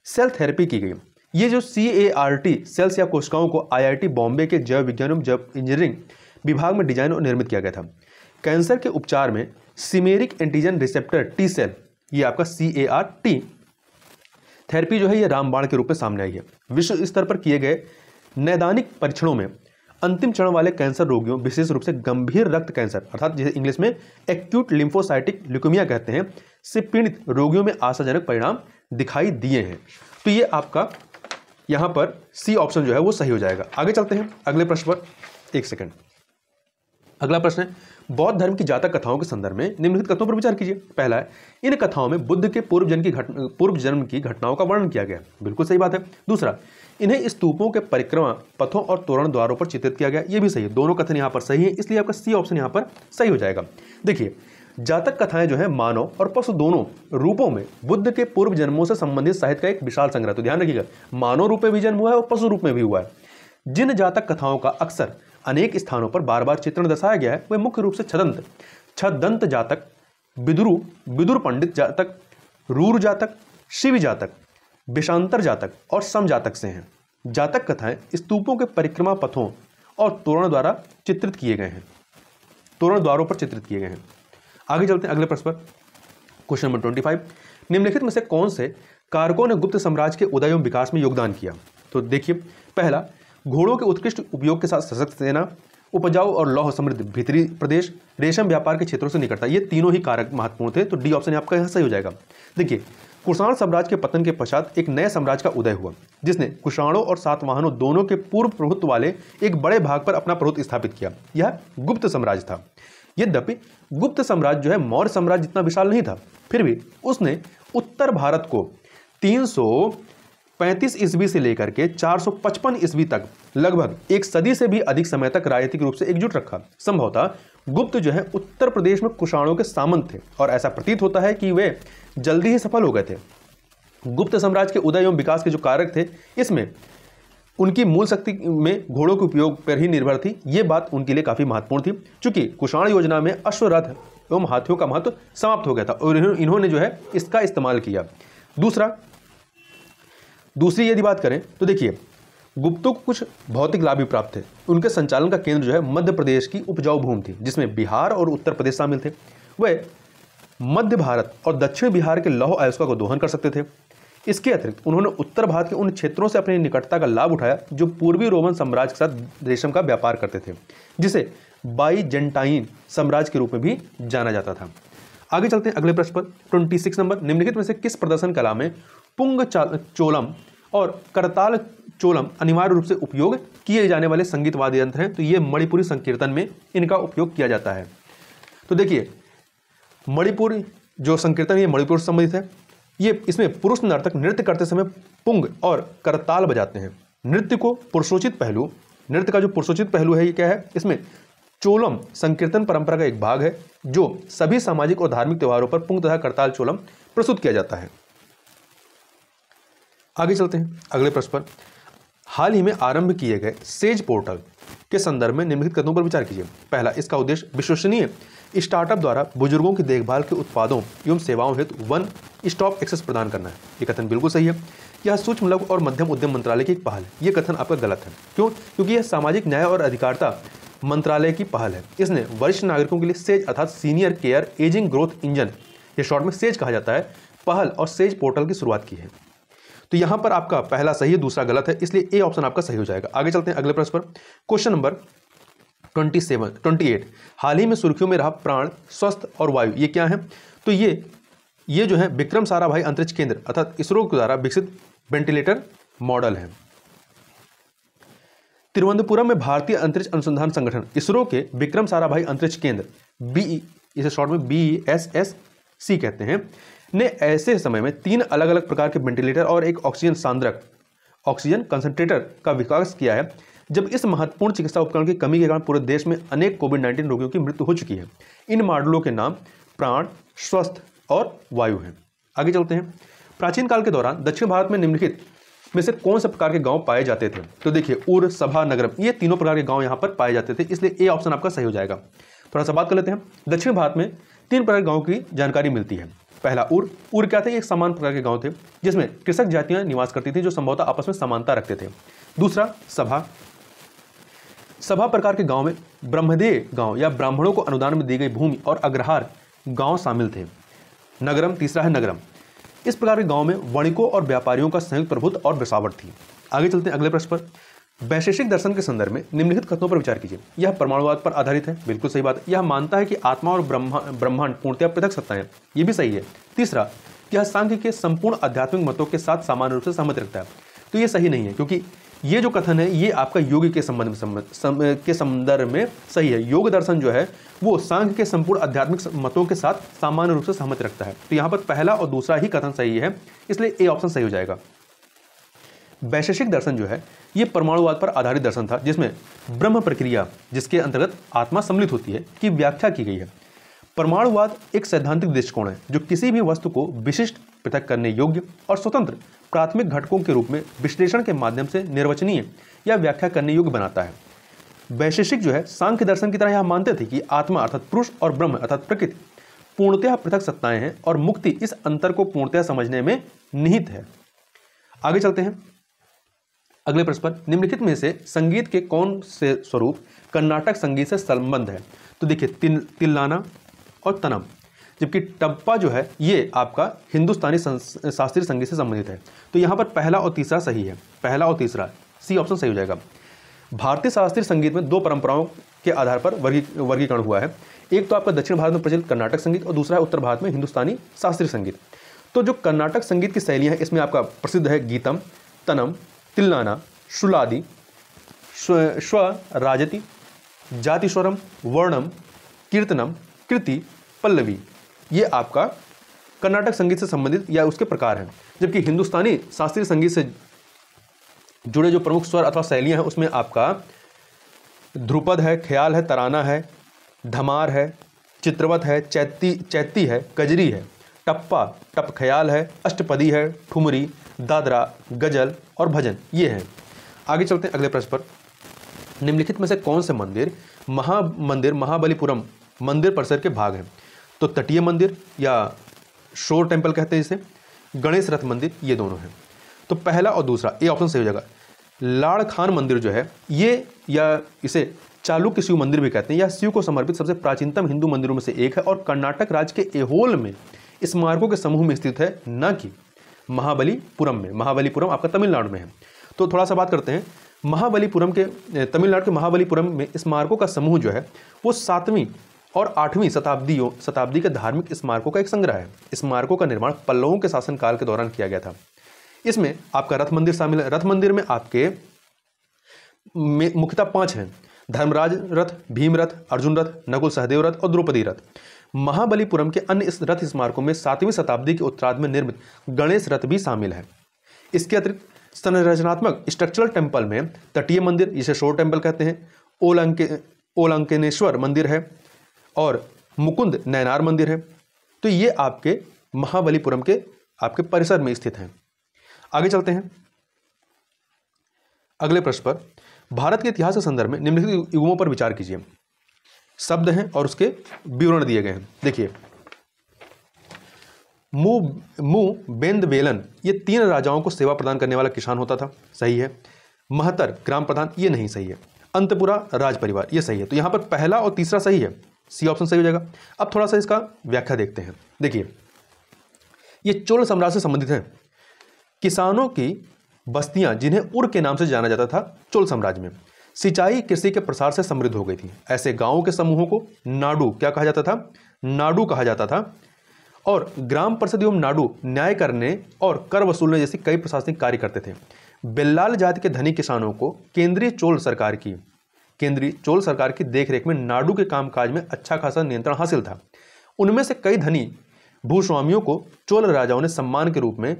सेल थेरेपी की गई। ये जो CAR-T सेल्स या कोशिकाओं को IIT बॉम्बे के जैव विज्ञान एवं जैव इंजीनियरिंग विभाग में डिजाइन और निर्मित किया गया था। कैंसर के उपचार में chimeric antigen receptor T cell, ये आपका CAR-T थेरेपी जो है ये रामबाण के रूप में सामने आई है। विश्व स्तर पर किए गए नैदानिक परीक्षणों में अंतिम चरण वाले कैंसर रोगियों, विशेष रूप से गंभीर रक्त कैंसर अर्थात जिसे इंग्लिश में एक्यूट लिम्फोसाइटिक ल्यूकेमिया कहते हैं, से पीड़ित रोगियों में आशाजनक परिणाम दिखाई दिए हैं। तो ये आपका यहाँ पर C ऑप्शन जो है वो सही हो जाएगा। आगे चलते हैं अगले प्रश्न पर, एक सेकंड। अगला प्रश्न है, बौद्ध धर्म की जातक कथाओं के संदर्भ में निम्नलिखित कथनों पर विचार कीजिए। पहला है, इन कथाओं में बुद्ध के पूर्व जन्म की घटनाओं का वर्णन किया गया। बिल्कुल सही बात है। दूसरा, इन्हें स्तूपों के परिक्रमा पथों और तोरण द्वारों पर चित्रित किया गया। ये भी सही है। दोनों कथन यहाँ पर सही है, इसलिए आपका C ऑप्शन यहाँ पर सही हो जाएगा। देखिए, जातक कथाएं जो है मानव और पशु दोनों रूपों में बुद्ध के पूर्व जन्मों से संबंधित साहित्य का एक विशाल संग्रह। तो ध्यान रखिएगा, मानव रूप में भी जन्म हुआ है और पशु रूप में भी हुआ है। जिन जातक कथाओं का अक्सर अनेक स्थानों पर बार बार चित्रण दर्शाया गया है वे मुख्य रूप से छदंत जातक, विदुर पंडित जातक, रूर जातक, शिव जातक, विषांतर जातक और सम जातक से हैं। जातक कथाएं स्तूपों के परिक्रमा पथों और तोरण द्वारा चित्रित किए गए हैं, तोरण द्वारों पर चित्रित किए गए हैं। आगे चलते हैं अगले प्रश्न पर, क्वेश्चन नंबर 25। निम्नलिखित में से कौन से कारकों ने गुप्त साम्राज्य के उदय एवं विकास में योगदान किया? तो देखिए, पहला, घोड़ों के उत्कृष्ट उपयोग के साथ सशक्त सेना, उपजाऊ और लौह समृद्ध भीतरी प्रदेश, रेशम व्यापार के क्षेत्रों से निकटता, ये तीनों ही कारक महत्वपूर्ण थे। तो D ऑप्शन आपका यहाँ सही हो जाएगा। देखिए, कुषाण साम्राज्य के पतन के पश्चात एक नए साम्राज्य का उदय हुआ जिसने कुषाणों और सातवाहनों दोनों के पूर्व प्रभुत्व वाले एक बड़े भाग पर अपना प्रभुत्व स्थापित किया। यह गुप्त साम्राज्य था। यद्यपि गुप्त साम्राज्य जो है मौर्य साम्राज्य जितना विशाल नहीं था, फिर भी उसने उत्तर भारत को 335 ईस्वी से लेकर के 455 ईस्वी तक लगभग एक सदी से भी अधिक समय तक राजनीतिक रूप से एकजुट रखा। संभवतः गुप्त जो है उत्तर प्रदेश में कुषाणों के सामंत थे और ऐसा प्रतीत होता है कि वे जल्दी ही सफल हो गए थे। गुप्त साम्राज्य के उदय एवं विकास के जो कारक थे, इसमें उनकी मूल शक्ति में घोड़ों के उपयोग पर ही निर्भर थी। ये बात उनके लिए काफी महत्वपूर्ण थी, क्योंकि कुषाण योजना में अश्वरथ एवं हाथियों का महत्व समाप्त हो गया था और इन्होंने जो है इसका इस्तेमाल किया। दूसरा, दूसरी यदि बात करें तो देखिए, गुप्तों को कुछ भौतिक लाभ भी प्राप्त थे। उनके संचालन का केंद्र जो है मध्य प्रदेश की उपजाऊ भूमि थी, जिसमें बिहार और उत्तर प्रदेश शामिल थे। वह मध्य भारत और दक्षिण बिहार के लौह अयस्कों को दोहन कर सकते थे। इसके अतिरिक्त उन्होंने उत्तर भारत के उन क्षेत्रों से अपनी निकटता का लाभ उठाया जो पूर्वी रोमन साम्राज्य के साथ रेशम का व्यापार करते थे, जिसे बाइजेंटाइन साम्राज्य के रूप में भी जाना जाता था। आगे चलते हैं अगले प्रश्न पर। 26 नंबर, निम्नलिखित में से किस प्रदर्शन कला में पुंग चोलम और करताल चोलम अनिवार्य रूप से उपयोग किए जाने वाले संगीत वाद्य यंत्र हैं? तो ये मणिपुरी संकीर्तन में इनका उपयोग किया जाता है। तो देखिए, मणिपुरी जो संकीर्तन ये मणिपुर से संबंधित है। ये इसमें पुरुष नर्तक नृत्य करते समय पुंग और करताल बजाते हैं। नृत्य का जो पुरुषोचित पहलू है ये क्या है? इसमें चोलम संकीर्तन परंपरा का एक भाग है जो सभी सामाजिक और धार्मिक त्योहारों पर पुंग तथा करताल चोलम प्रस्तुत किया जाता है। आगे चलते हैं अगले प्रश्न पर। हाल ही में आरंभ किए गए सेज पोर्टल के संदर्भ में निम्नलिखित कथनों पर विचार कीजिए। पहला, इसका उद्देश्य विश्वसनीय स्टार्टअप द्वारा बुजुर्गों की देखभाल के उत्पादों एवं सेवाओं हेतु वन स्टॉप एक्सेस प्रदान करना है। ये कथन बिल्कुल सही है। यह सूक्ष्म लघु और मध्यम उद्यम मंत्रालय की एक पहल है। ये कथन आपका गलत है। क्यों? क्योंकि यह सामाजिक न्याय और अधिकारिता मंत्रालय की पहल है। इसने वरिष्ठ नागरिकों के लिए सेज अर्थात senior care ageing growth engine, ये शॉर्ट में सेज कहा जाता है, पहल और सेज पोर्टल की शुरुआत की है। तो यहां पर आपका पहला सही है, दूसरा गलत है, इसलिए ए ऑप्शन आपका सही हो जाएगा। आगे चलते हैं अगले प्रश्न पर। क्वेश्चन नंबर 28, हाल ही में सुर्खियों में रहा प्राण, स्वस्थ और वायु, ये क्या है? तो ये जो है विक्रम साराभाई अंतरिक्ष केंद्र अर्थात इसरो द्वारा विकसित वेंटिलेटर मॉडल है। तिरुवनंतपुरम में भारतीय अंतरिक्ष अनुसंधान संगठन इसरो के विक्रम साराभाई अंतरिक्ष केंद्र इसे शॉर्ट में BESSC कहते हैं, ने ऐसे समय में 3 अलग अलग प्रकार के वेंटिलेटर और एक ऑक्सीजन सांद्रक ऑक्सीजन कंसंट्रेटर का विकास किया है, जब इस महत्वपूर्ण चिकित्सा उपकरण की कमी के कारण पूरे देश में अनेक कोविड-19 रोगियों की मृत्यु हो चुकी है। इन मॉडलों के नाम प्राण, स्वस्थ और वायु हैं। आगे चलते हैं। प्राचीन काल के दौरान दक्षिण भारत में निम्नलिखित में से कौन से प्रकार के गांव पाए जाते थे? तो देखिए, उर, सभा, नगरम, ये तीनों प्रकार के गांव यहां पर पाए जाते थे, इसलिए ए ऑप्शन आपका सही हो जाएगा। थोड़ा सा बात कर लेते हैं। दक्षिण भारत में 3 प्रकार के गांव की जानकारी मिलती है। पहला, उर क्या थे? एक समान प्रकार के गांव थे जिसमें कृषक जातियां निवास करती थी जो संभवतः आपस में समानता रखते थे। दूसरा, सभा प्रकार के गांव में ब्रह्मदेय गांव या ब्राह्मणों को अनुदान में दी गई भूमि और अग्रहार गांव शामिल थे। नगरम, तीसरा है नगरम। इस प्रकार के गांव में वणिकों और व्यापारियों का संयुक्त प्रभुत्व और बसावट थी। आगे चलते हैं अगले प्रश्न पर। वैशेषिक दर्शन के संदर्भ में निम्नलिखित कथनों पर विचार कीजिए। यह परमाणुवाद पर आधारित है, बिल्कुल सही बात है। यह मानता है कि आत्मा और ब्रह्मांड पूर्णतया पृथक सत्ताएं हैं, ये भी सही है। तीसरा, यह सांख्य के संपूर्ण आध्यात्मिक मतों के साथ सामान्य रूप से सहमत रखता है, तो ये सही नहीं है, क्योंकि ये जो कथन है ये आपका योग के संदर्भ में सही है। योग दर्शन जो है वो सांख्य के संपूर्ण आध्यात्मिक मतों के साथ सामान्य रूप से सहमत रखता है, तो यहाँ पर पहला और दूसरा ही कथन सही है, इसलिए ए ऑप्शन सही हो जाएगा। वैशेषिक दर्शन जो है ये परमाणुवाद पर आधारित दर्शन था, जिसमें ब्रह्म प्रक्रिया, जिसके अंतर्गत आत्मा सम्मिलित होती है, की व्याख्या की गई है। परमाणुवाद एक सैद्धांतिक दृष्टिकोण है जो किसी भी वस्तु को विशिष्ट, पृथक करने योग्य और स्वतंत्र प्राथमिक घटकों के रूप में विश्लेषण के माध्यम से निर्वचनीय या व्याख्या करने योग्य बनाता है। वैशेषिक जो है सांख्य दर्शन की तरह यह मानते थे कि आत्मा अर्थात पुरुष और ब्रह्म अर्थात प्रकृति पूर्णतः पृथक सत्ताएं हैं और मुक्ति इस अंतर को पूर्णतः समझने में निहित है। आगे चलते हैं अगले प्रश्न पर। निम्नलिखित में से संगीत के कौन से स्वरूप कर्नाटक संगीत से संबंध है? तो देखिए, तिल्लाना और तनम, जबकि टप्पा जो है ये आपका हिंदुस्तानी शास्त्रीय संगीत से संबंधित है। तो यहाँ पर पहला और तीसरा सही है, पहला और तीसरा, सी ऑप्शन सही हो जाएगा। भारतीय शास्त्रीय संगीत में 2 परंपराओं के आधार पर वर्गीकरण हुआ है। एक तो आपका दक्षिण भारत में प्रचलित कर्नाटक संगीत और दूसरा है उत्तर भारत में हिंदुस्तानी शास्त्रीय संगीत। तो जो कर्नाटक संगीत की शैलियाँ हैं इसमें आपका प्रसिद्ध है गीतम, तनम, तिल्लाना, शुलादि, स्वराजति, जातिस्वरम, वर्णम, कीर्तनम, कृति, पल्लवी, ये आपका कर्नाटक संगीत से संबंधित या उसके प्रकार हैं। जबकि हिंदुस्तानी शास्त्रीय संगीत से जुड़े जो प्रमुख स्वर अथवा शैलियाँ हैं उसमें आपका ध्रुपद है, ख्याल है, तराना है, धमार है, चित्रवत है, चैती है, कजरी है, टप्पा, टप ख्याल है, अष्टपदी है, ठुमरी, दादरा, गजल और भजन, ये हैं। आगे चलते हैं अगले प्रश्न पर। निम्नलिखित में से कौन से मंदिर महाबलीपुरम मंदिर परिसर के भाग हैं? तो तटीय मंदिर या शोर टेम्पल कहते हैं इसे, गणेश रथ मंदिर, ये दोनों हैं। तो पहला और दूसरा ए ऑप्शन सही हो जाएगा। लाड़ खान मंदिर जो है ये, या इसे चालुक्य शिव मंदिर भी कहते हैं, यह शिव को समर्पित सबसे प्राचीनतम हिंदू मंदिरों में से एक है और कर्नाटक राज्य के एहोल में स्मारकों के समूह में स्थित है, न कि महाबलीपुरम में। महाबलीपुरम आपका तमिलनाडु में है। तो थोड़ा सा बात करते हैं महाबलीपुरम के, तमिलनाडु के महाबलीपुरम में स्मारकों का समूह जो है वो 7वीं और 8वीं शताब्दी के धार्मिक स्मारकों का एक संग्रह है। स्मारकों का निर्माण पल्लवों के शासनकाल के दौरान किया गया था। इसमें आपका रथ मंदिर शामिल है। रथ मंदिर में आपके मुख्यतः 5 हैं: धर्मराज रथ, भीम रथ, अर्जुन रथ, नकुल सहदेव रथ और द्रौपदी रथ। महाबलीपुरम के अन्य इस रथ स्मारकों में 7वीं शताब्दी के उत्तरार्ध में निर्मित गणेश रथ भी शामिल है। इसके अतिरिक्त संरचनात्मक स्ट्रक्चरल टेम्पल में तटीय मंदिर, जिसे शोर टेम्पल कहते हैं, ओलंकेनेश्वर मंदिर है और मुकुंद नयनार मंदिर है। तो ये आपके महाबलीपुरम के आपके परिसर में स्थित हैं। आगे चलते हैं अगले प्रश्न पर। भारत के इतिहास के संदर्भ में निम्नलिखित युगों पर विचार कीजिए। शब्द हैं और उसके विवरण दिए गए हैं। देखिए, बेंदवेलन ये 3 राजाओं को सेवा प्रदान करने वाला किसान होता था, सही है। महतर ग्राम प्रधान, ये नहीं सही है। अंतपुरा राज परिवार, ये सही है। तो यहां पर पहला और तीसरा सही है, सी ऑप्शन सही हो जाएगा। अब थोड़ा सा इसका व्याख्या देखते हैं। देखिए, ये चोल साम्राज्य से संबंधित है। किसानों की बस्तियां जिन्हें उर के नाम से जाना जाता था, चोल साम्राज्य में सिंचाई कृषि के प्रसार से समृद्ध हो गई थी। ऐसे गांवों के समूहों को नाडु क्या कहा जाता था? नाडु कहा जाता था। और ग्राम परिषद एवं नाडु न्याय करने और कर वसूलने जैसे कई प्रशासनिक कार्य करते थे। बेल्लाल जाति के धनी किसानों को केंद्रीय चोल सरकार की देखरेख में नाडु के कामकाज में अच्छा खासा नियंत्रण हासिल था। उनमें से कई धनी भूस्वामियों को चोल राजाओं ने सम्मान के रूप में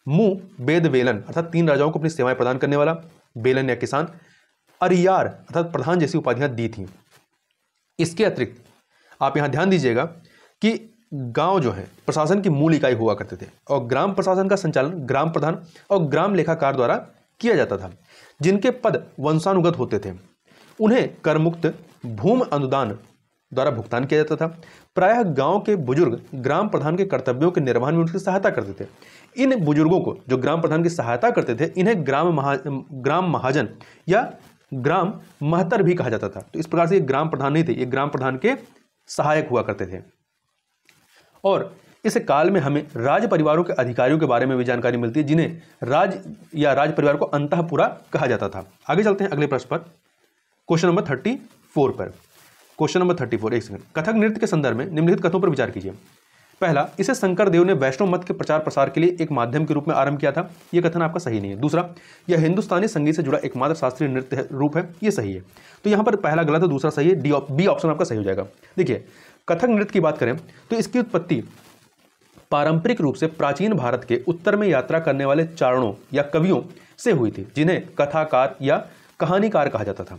बेदवेलन अर्थात 3 राजाओं को अपनी सेवाएं प्रदान करने वाला, बेलन या किसान, अरियार अर्थात प्रधान जैसी उपाधियां दी थी। इसके अतिरिक्त आप यहां ध्यान दीजिएगा कि गांव जो है प्रशासन की मूल इकाई हुआ करते थे और ग्राम प्रशासन का संचालन ग्राम प्रधान और ग्राम लेखाकार द्वारा किया जाता था, जिनके पद वंशानुगत होते थे। उन्हें करमुक्त भूमि अनुदान द्वारा भुगतान किया जाता था। प्रायः गांव के बुजुर्ग ग्राम प्रधान के कर्तव्यों के निर्वहन में उनकी सहायता करते थे। इन बुजुर्गों को जो ग्राम प्रधान की सहायता करते थे, इन्हें ग्राम महाजन या ग्राम महतर भी कहा जाता था। तो इस प्रकार से ये ग्राम प्रधान नहीं थे, ये ग्राम प्रधान के सहायक हुआ करते थे। और इस काल में हमें राज परिवारों के अधिकारियों के बारे में भी जानकारी मिलती है, जिन्हें राज परिवार को अंतःपुरा कहा जाता था। आगे चलते हैं अगले प्रश्न पर, क्वेश्चन नंबर 34 पर। क्वेश्चन नंबर 34, एक सेकंड। कथक नृत्य के संदर्भ में निम्नलिखित कथनों पर विचार कीजिए। पहला, इसे शंकर देव ने वैष्णव मत के प्रचार प्रसार के लिए एक माध्यम के रूप में आरंभ किया था, यह कथन आपका सही नहीं है। दूसरा, यह हिंदुस्तानी संगीत से जुड़ा एकमात्र शास्त्रीय नृत्य रूप है, यह सही है। तो यहां पर पहला गलत है, दूसरा सही है, बी ऑप्शन आपका सही हो जाएगा। देखिए, कथक नृत्य की बात करें तो इसकी उत्पत्ति पारंपरिक रूप से प्राचीन भारत के उत्तर में यात्रा करने वाले चारणों या कवियों से हुई थी, जिन्हें कथाकार या कहानीकार कहा जाता था।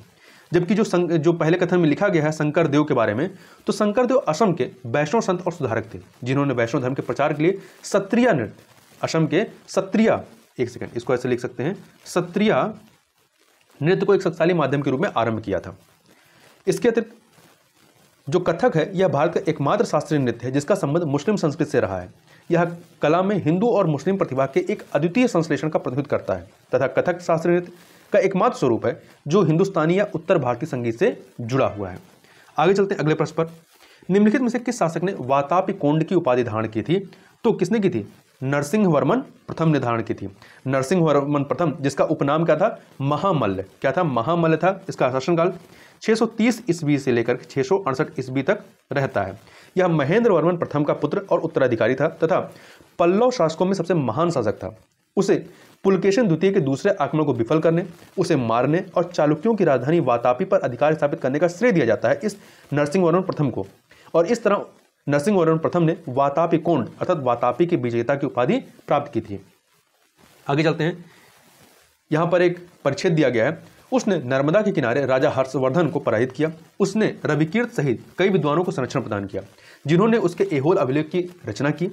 जबकि जो पहले कथन में लिखा गया है शंकर देव के बारे में, तो शंकर देव असम के वैष्णव संत और सुधारक थे, जिन्होंने वैष्णव धर्म के प्रचार के लिए सत्रिया नृत्य, असम के सत्रिया, एक सेकंड इसको ऐसे लिख सकते हैं, सत्रिया नृत्य को एक शक्तिशाली माध्यम के रूप में आरंभ किया था। इसके अतिरिक्त जो कथक है यह भारत का एकमात्र शास्त्रीय नृत्य है जिसका संबंध मुस्लिम संस्कृति से रहा है। यह कला में हिंदू और मुस्लिम प्रतिभा के एक अद्वितीय संश्लेषण का प्रतिनिधित्व करता है तथा कथक शास्त्रीय नृत्य का एकमात्र स्वरूप है जो हिंदुस्तानी या उत्तर भारतीय संगीत से जुड़ा हुआ है। आगे चलते हैं अगले प्रश्न पर। निम्नलिखित में से किस शासक ने वातापी कोंड की उपाधि धारण की थी? तो किसने की थी? नरसिंह वर्मन प्रथम ने धारण की थी। नरसिंह वर्मन प्रथम, जिसका उपनाम क्या था? महामल्ल। क्या था? महामल्ल था। इसका शासनकाल 630 ईस्वी से लेकर 668 ईस्वी तक रहता है। यह महेंद्र वर्मन प्रथम का पुत्र और उत्तराधिकारी था तथा पल्लव शासकों में सबसे महान शासक था। उसे पुलकेशिन द्वितीय के दूसरे आक्रमण को विफल करने, उसे मारने और चालुक्यों की राजधानी वातापी पर अधिकार स्थापित करने का श्रेय दिया जाता है इस नरसिंह वर्मन प्रथम को। और इस तरह नरसिंह वर्मन प्रथम ने वातापी कोंड अर्थात वातापी की विजेता की उपाधि प्राप्त की थी। आगे चलते हैं। यहां पर एक परिच्छेद दिया गया है। उसने नर्मदा के किनारे राजा हर्षवर्धन को पराजित किया। उसने रविकीर्त सहित कई विद्वानों को संरक्षण प्रदान किया जिन्होंने उसके एहोल अभिलेख की रचना की।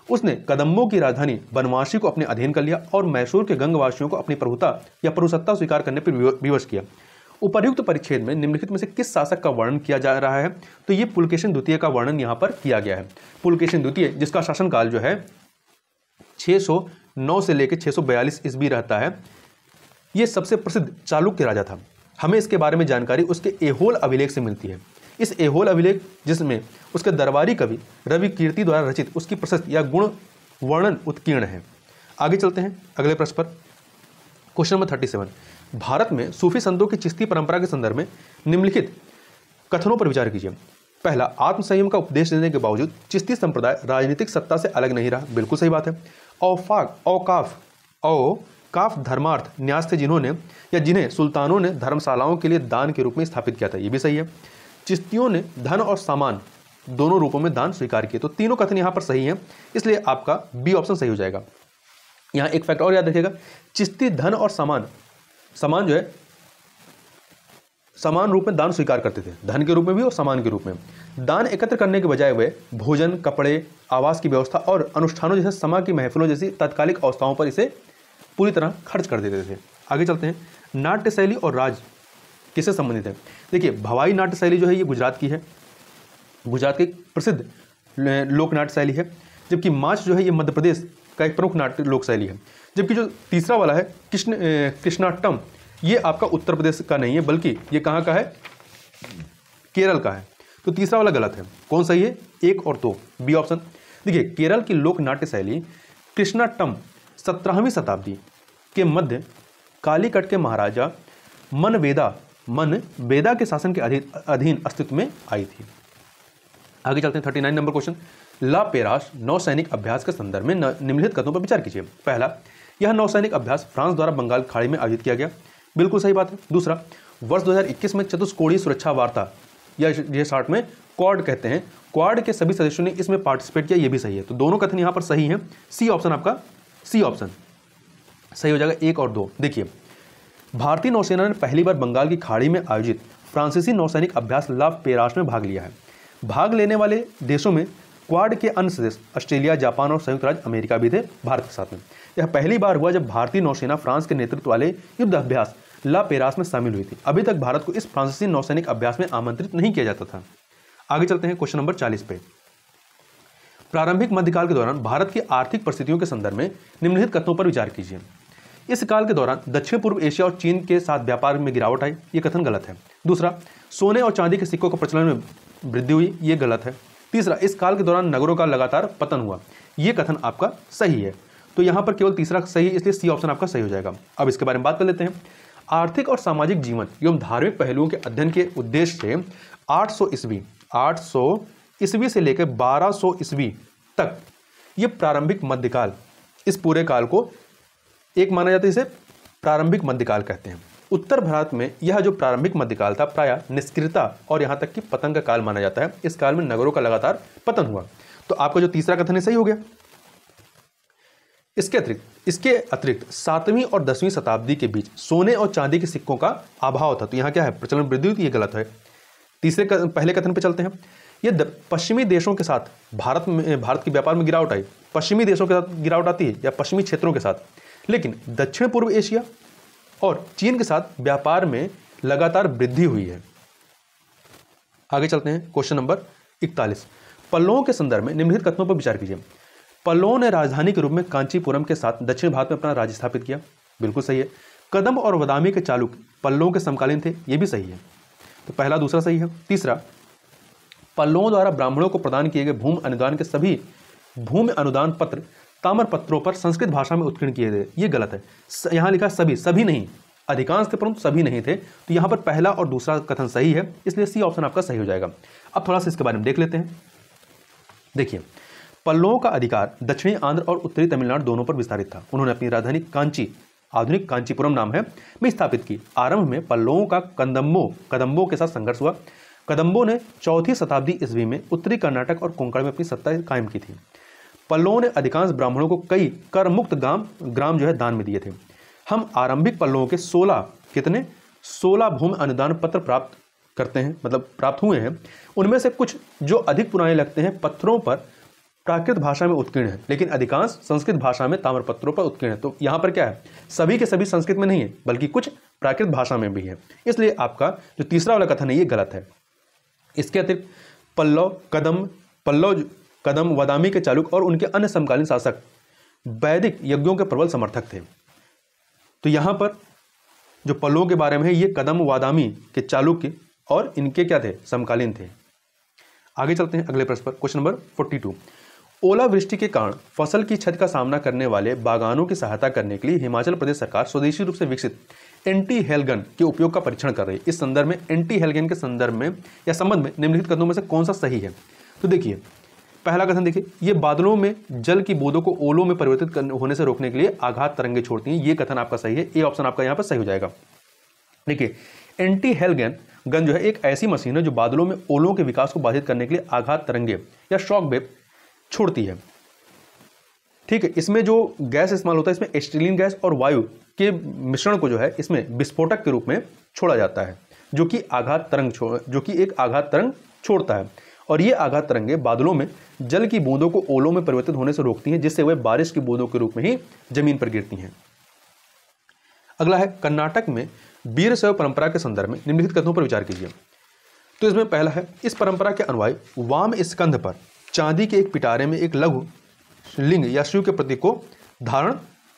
उसने कदम्बों की राजधानी बनवासी को अपने अधीन कर लिया और मैसूर के गंगवासियों को अपनी प्रभुता या प्रभुसत्ता स्वीकार करने पर विवश किया। उपर्युक्त परिच्छेद में निम्नलिखित में से किस शासक का वर्णन किया जा रहा है? तो ये पुलकेशिन द्वितीय का वर्णन यहाँ पर किया गया है। पुलकेशिन द्वितीय जिसका शासनकाल जो है 9 से लेकर 642 ईस्वी रहता है। ये सबसे प्रसिद्ध चालुक्य राजा था। हमें इसके बारे में जानकारी उसके ऐहोल अभिलेख से मिलती है। इस ऐहोल अभिलेख, जिसमें उसके दरबारी कवि रवि कीर्ति द्वारा रचित उसकी प्रशस्ति या गुण वर्णन उत्कीर्ण है। आगे चलते हैं अगले प्रश्न पर। क्वेश्चन नंबर 37, भारत में सूफी संतों की चिश्ती परंपरा के संदर्भ में निम्नलिखित कथनों पर विचार कीजिए। पहला, आत्म संयम का उपदेश देने के बावजूद चिश्ती संप्रदाय राजनीतिक सत्ता से अलग नहीं रहा। बिल्कुल सही बात है। औकाफ धर्मार्थ न्यास थे जिन्होंने या जिन्हें सुल्तानों ने धर्मशालाओं के लिए दान के रूप में स्थापित किया था। ये भी सही है। चिश्तियों ने धन और सामान दोनों रूपों में दान स्वीकार किए। तो तीनों कथन यहाँ पर सही हैं, इसलिए आपका बी ऑप्शन सही हो जाएगा। यहाँ एक फैक्ट और याद रखिएगा, चिश्ती धन और सामान जो है समान रूप में दान स्वीकार करते थे, धन के रूप में भी और सामान के रूप में। दान एकत्र करने के बजाय वे भोजन, कपड़े, आवास की व्यवस्था और अनुष्ठानों जैसे समा की महफिलों जैसी तात्कालिक अवस्थाओं पर इसे पूरी तरह खर्च कर देते थे। आगे चलते हैं। नाट्य शैली और राज किससे संबंधित है? देखिए, भवाई नाट्य शैली जो है ये गुजरात की है, गुजरात की प्रसिद्ध लोक नाट्य शैली है। जबकि माच जो है ये मध्य प्रदेश का एक प्रमुख नाट्य लोक शैली है। जबकि जो तीसरा वाला है कृष्णाट्टम, ये आपका उत्तर प्रदेश का नहीं है, बल्कि ये कहाँ का है? केरल का है। तो तीसरा वाला गलत है। कौन सही है? 1 और 2, बी ऑप्शन। देखिए, केरल की लोक नाट्य शैली कृष्णाट्टम 17वीं शताब्दी के मध्य कालीकट के महाराजा मन वेदा के शासन के अधीन अस्तित्व में आई थी। आगे चलते हैं 39 नंबर क्वेश्चन। ला पेरास नौसैनिक अभ्यास के संदर्भ में निम्नलिखित कथनों पर विचार कीजिए। पहला, यह नौसैनिक अभ्यास फ्रांस द्वारा बंगाल खाड़ी में आयोजित किया गया। बिल्कुल सही बात है। दूसरा, वर्ष 2021 में चतुष्कोणीय सुरक्षा वार्ता या ये शॉर्ट में क्वाड कहते हैं, क्वाड के सभी सदस्यों ने इसमें पार्टिसिपेट किया। ये भी सही है। तो दोनों कथन यहाँ पर सही हैं। सी ऑप्शन आपका सी ऑप्शन सही हो जाएगा, 1 और 2। देखिए, भारतीय नौसेना ने पहली बार बंगाल की खाड़ी में आयोजित फ्रांसीसी नौसैनिक अभ्यास ला पेरास में भाग लिया है। भाग लेने वाले देशों में क्वाड के अन्य सदस्य ऑस्ट्रेलिया, जापान और संयुक्त राज्य अमेरिका भी थे भारत के साथ में। यह पहली बार हुआ जब भारतीय नौसेना फ्रांस के नेतृत्व वाले युद्ध अभ्यास ला पेरास में शामिल हुई थी। अभी तक भारत को इस फ्रांसीसी नौसैनिक अभ्यास में आमंत्रित नहीं किया जाता था। आगे चलते हैं क्वेश्चन नंबर 40 पे। प्रारंभिक मध्यकाल के दौरान भारत की आर्थिक परिस्थितियों के संदर्भ में निम्नलिखित कथनों पर विचार कीजिए। इस काल के दौरान दक्षिण पूर्व एशिया और चीन के साथ व्यापार में गिरावट आई। ये कथन गलत है। दूसरा, सोने और चांदी के सिक्कों का प्रचलन में वृद्धि हुई। ये गलत है। तीसरा, इस काल के दौरान नगरों का लगातार पतन हुआ। ये कथन आपका सही है। तो यहाँ पर केवल तीसरा सही है, इसलिए सी ऑप्शन आपका सही हो जाएगा। अब इसके बारे में बात कर लेते हैं। आर्थिक और सामाजिक जीवन एवं धार्मिक पहलुओं के अध्ययन के उद्देश्य से 800 ईस्वी से लेकर 1200 ईस्वी तक ये प्रारंभिक मध्यकाल, इस पूरे काल को एक माना जाता है, इसे प्रारंभिक मध्यकाल कहते हैं। उत्तर भारत में यह जो प्रारंभिक मध्यकाल था प्रायः निष्क्रियता और यहाँ तक कि पतन का काल माना जाता है। इस काल में नगरों का लगातार पतन हुआ। तो आपका जो तीसरा कथन है सही हो गया। इसके अतिरिक्त 7वीं और 10वीं शताब्दी के बीच सोने और चांदी के सिक्कों का अभाव था। तो यहाँ क्या है? प्रचलन वृद्धि हुई थी। ये गलत है। पहले कथन पे चलते हैं। ये पश्चिमी देशों के साथ भारत के व्यापार में गिरावट आई। पश्चिमी देशों के साथ गिरावट आती है या पश्चिमी क्षेत्रों के साथ, लेकिन दक्षिण पूर्व एशिया और चीन के साथ व्यापार में लगातार वृद्धि हुई है। आगे चलते हैं क्वेश्चन नंबर 41। पल्लवों के संदर्भ में निम्नलिखित कथनों पर विचार कीजिए। पल्लवों ने राजधानी के रूप में कांचीपुरम के साथ दक्षिण भारत में अपना राज्य स्थापित किया। बिल्कुल सही है। कदम और बदामी के चालुक्य पल्लवों के समकालीन थे। ये भी सही है। तो पहला दूसरा सही है। तीसरा, पल्लवों द्वारा ब्राह्मणों को प्रदान किए गए भूमि अनुदान पत्र ताम्रपत्रों पर संस्कृत भाषा में उत्कीर्ण किए गए। ये गलत है। यहाँ लिखा सभी नहीं, अधिकांश थे परंतु सभी नहीं थे। तो यहाँ पर पहला और दूसरा कथन सही है, इसलिए सी ऑप्शन आपका सही हो जाएगा। अब थोड़ा सा इसके बारे में देख लेते हैं। देखिए, पल्लवों का अधिकार दक्षिणी आंध्र और उत्तरी तमिलनाडु दोनों पर विस्तारित था। उन्होंने अपनी राजधानी कांची, आधुनिक कांचीपुरम नाम है, में स्थापित की। आरंभ में पल्लवों का कदम्बों के साथ संघर्ष हुआ। कदम्बों ने 4वीं शताब्दी ईस्वी में उत्तरी कर्नाटक और कोंकण में अपनी सत्ता कायम की थी। पल्लवों ने अधिकांश ब्राह्मणों को कई कर मुक्त ग्राम जो है दान में दिए थे। हम आरंभिक पल्लवों के 16 भूमि अनुदान पत्र प्राप्त हुए हैं। उनमें से कुछ जो अधिक पुराने लगते हैं पत्थरों पर प्राकृत भाषा में उत्कीर्ण है, लेकिन अधिकांश संस्कृत भाषा में ताम्रपत्रों पर उत्कीर्ण है। तो यहाँ पर क्या है? सभी के सभी संस्कृत में नहीं है, बल्कि कुछ प्राकृत भाषा में भी है। इसलिए आपका जो तीसरा वाला कथन है ये गलत है। इसके अतिरिक्त पल्लव, कदम, बदामी के चालुक्य और उनके अन्य समकालीन शासक वैदिक यज्ञों के प्रबल समर्थक थे। तो यहां पर जो पल्लवों के बारे में है, ये कदम वादामी के चालुक्य और इनके क्या थे, समकालीन थे। आगे चलते हैं अगले प्रश्न पर, क्वेश्चन नंबर 42। ओलावृष्टि के कारण फसल की क्षति का सामना करने वाले बागानों की सहायता करने के लिए हिमाचल प्रदेश सरकार स्वदेशी रूप से विकसित एंटी हेलगन के उपयोग का परीक्षण कर रही है। इस संदर्भ में एंटी हेलगन के संदर्भ में या संबंध में निम्नलिखित कथनों में से कौन सा सही है? तो देखिए पहला कथन देखिए, ये बादलों में जल की बूंदों को ओलों में परिवर्तित होने से रोकने के लिए आघात तरंगे छोड़ती हैं। ये कथन आपका सही है, ए ऑप्शन आपका यहाँ पर सही हो जाएगा। देखिए एंटी हेलगन गन जो है एक ऐसी मशीन है जो बादलों में ओलों के विकास को बाधित करने के लिए आघात तरंगे या शॉक वेव छोड़ती है। ठीक है, इसमें जो गैस इस्तेमाल होता है, इसमें एस्टिलीन गैस और वायु के मिश्रण को जो है इसमें विस्फोटक के रूप में छोड़ा जाता है, जो कि एक आघात तरंग छोड़ता है। और ये आघात तरंगे बादलों में जल की बूंदों को ओलों में परिवर्तित होने से रोकती हैं, जिससे वे बारिश की बूंदों के रूप में ही जमीन पर गिरती हैं। अगला है कर्नाटक में वीर शैव परंपरा के संदर्भ में निम्नलिखित कथनों पर विचार कीजिए। तो इसमें पहला है, इस परंपरा के अनुयायी वाम स्कंध पर चांदी के एक पिटारे में एक लघु लिंग या शिव के प्रतीक को धारण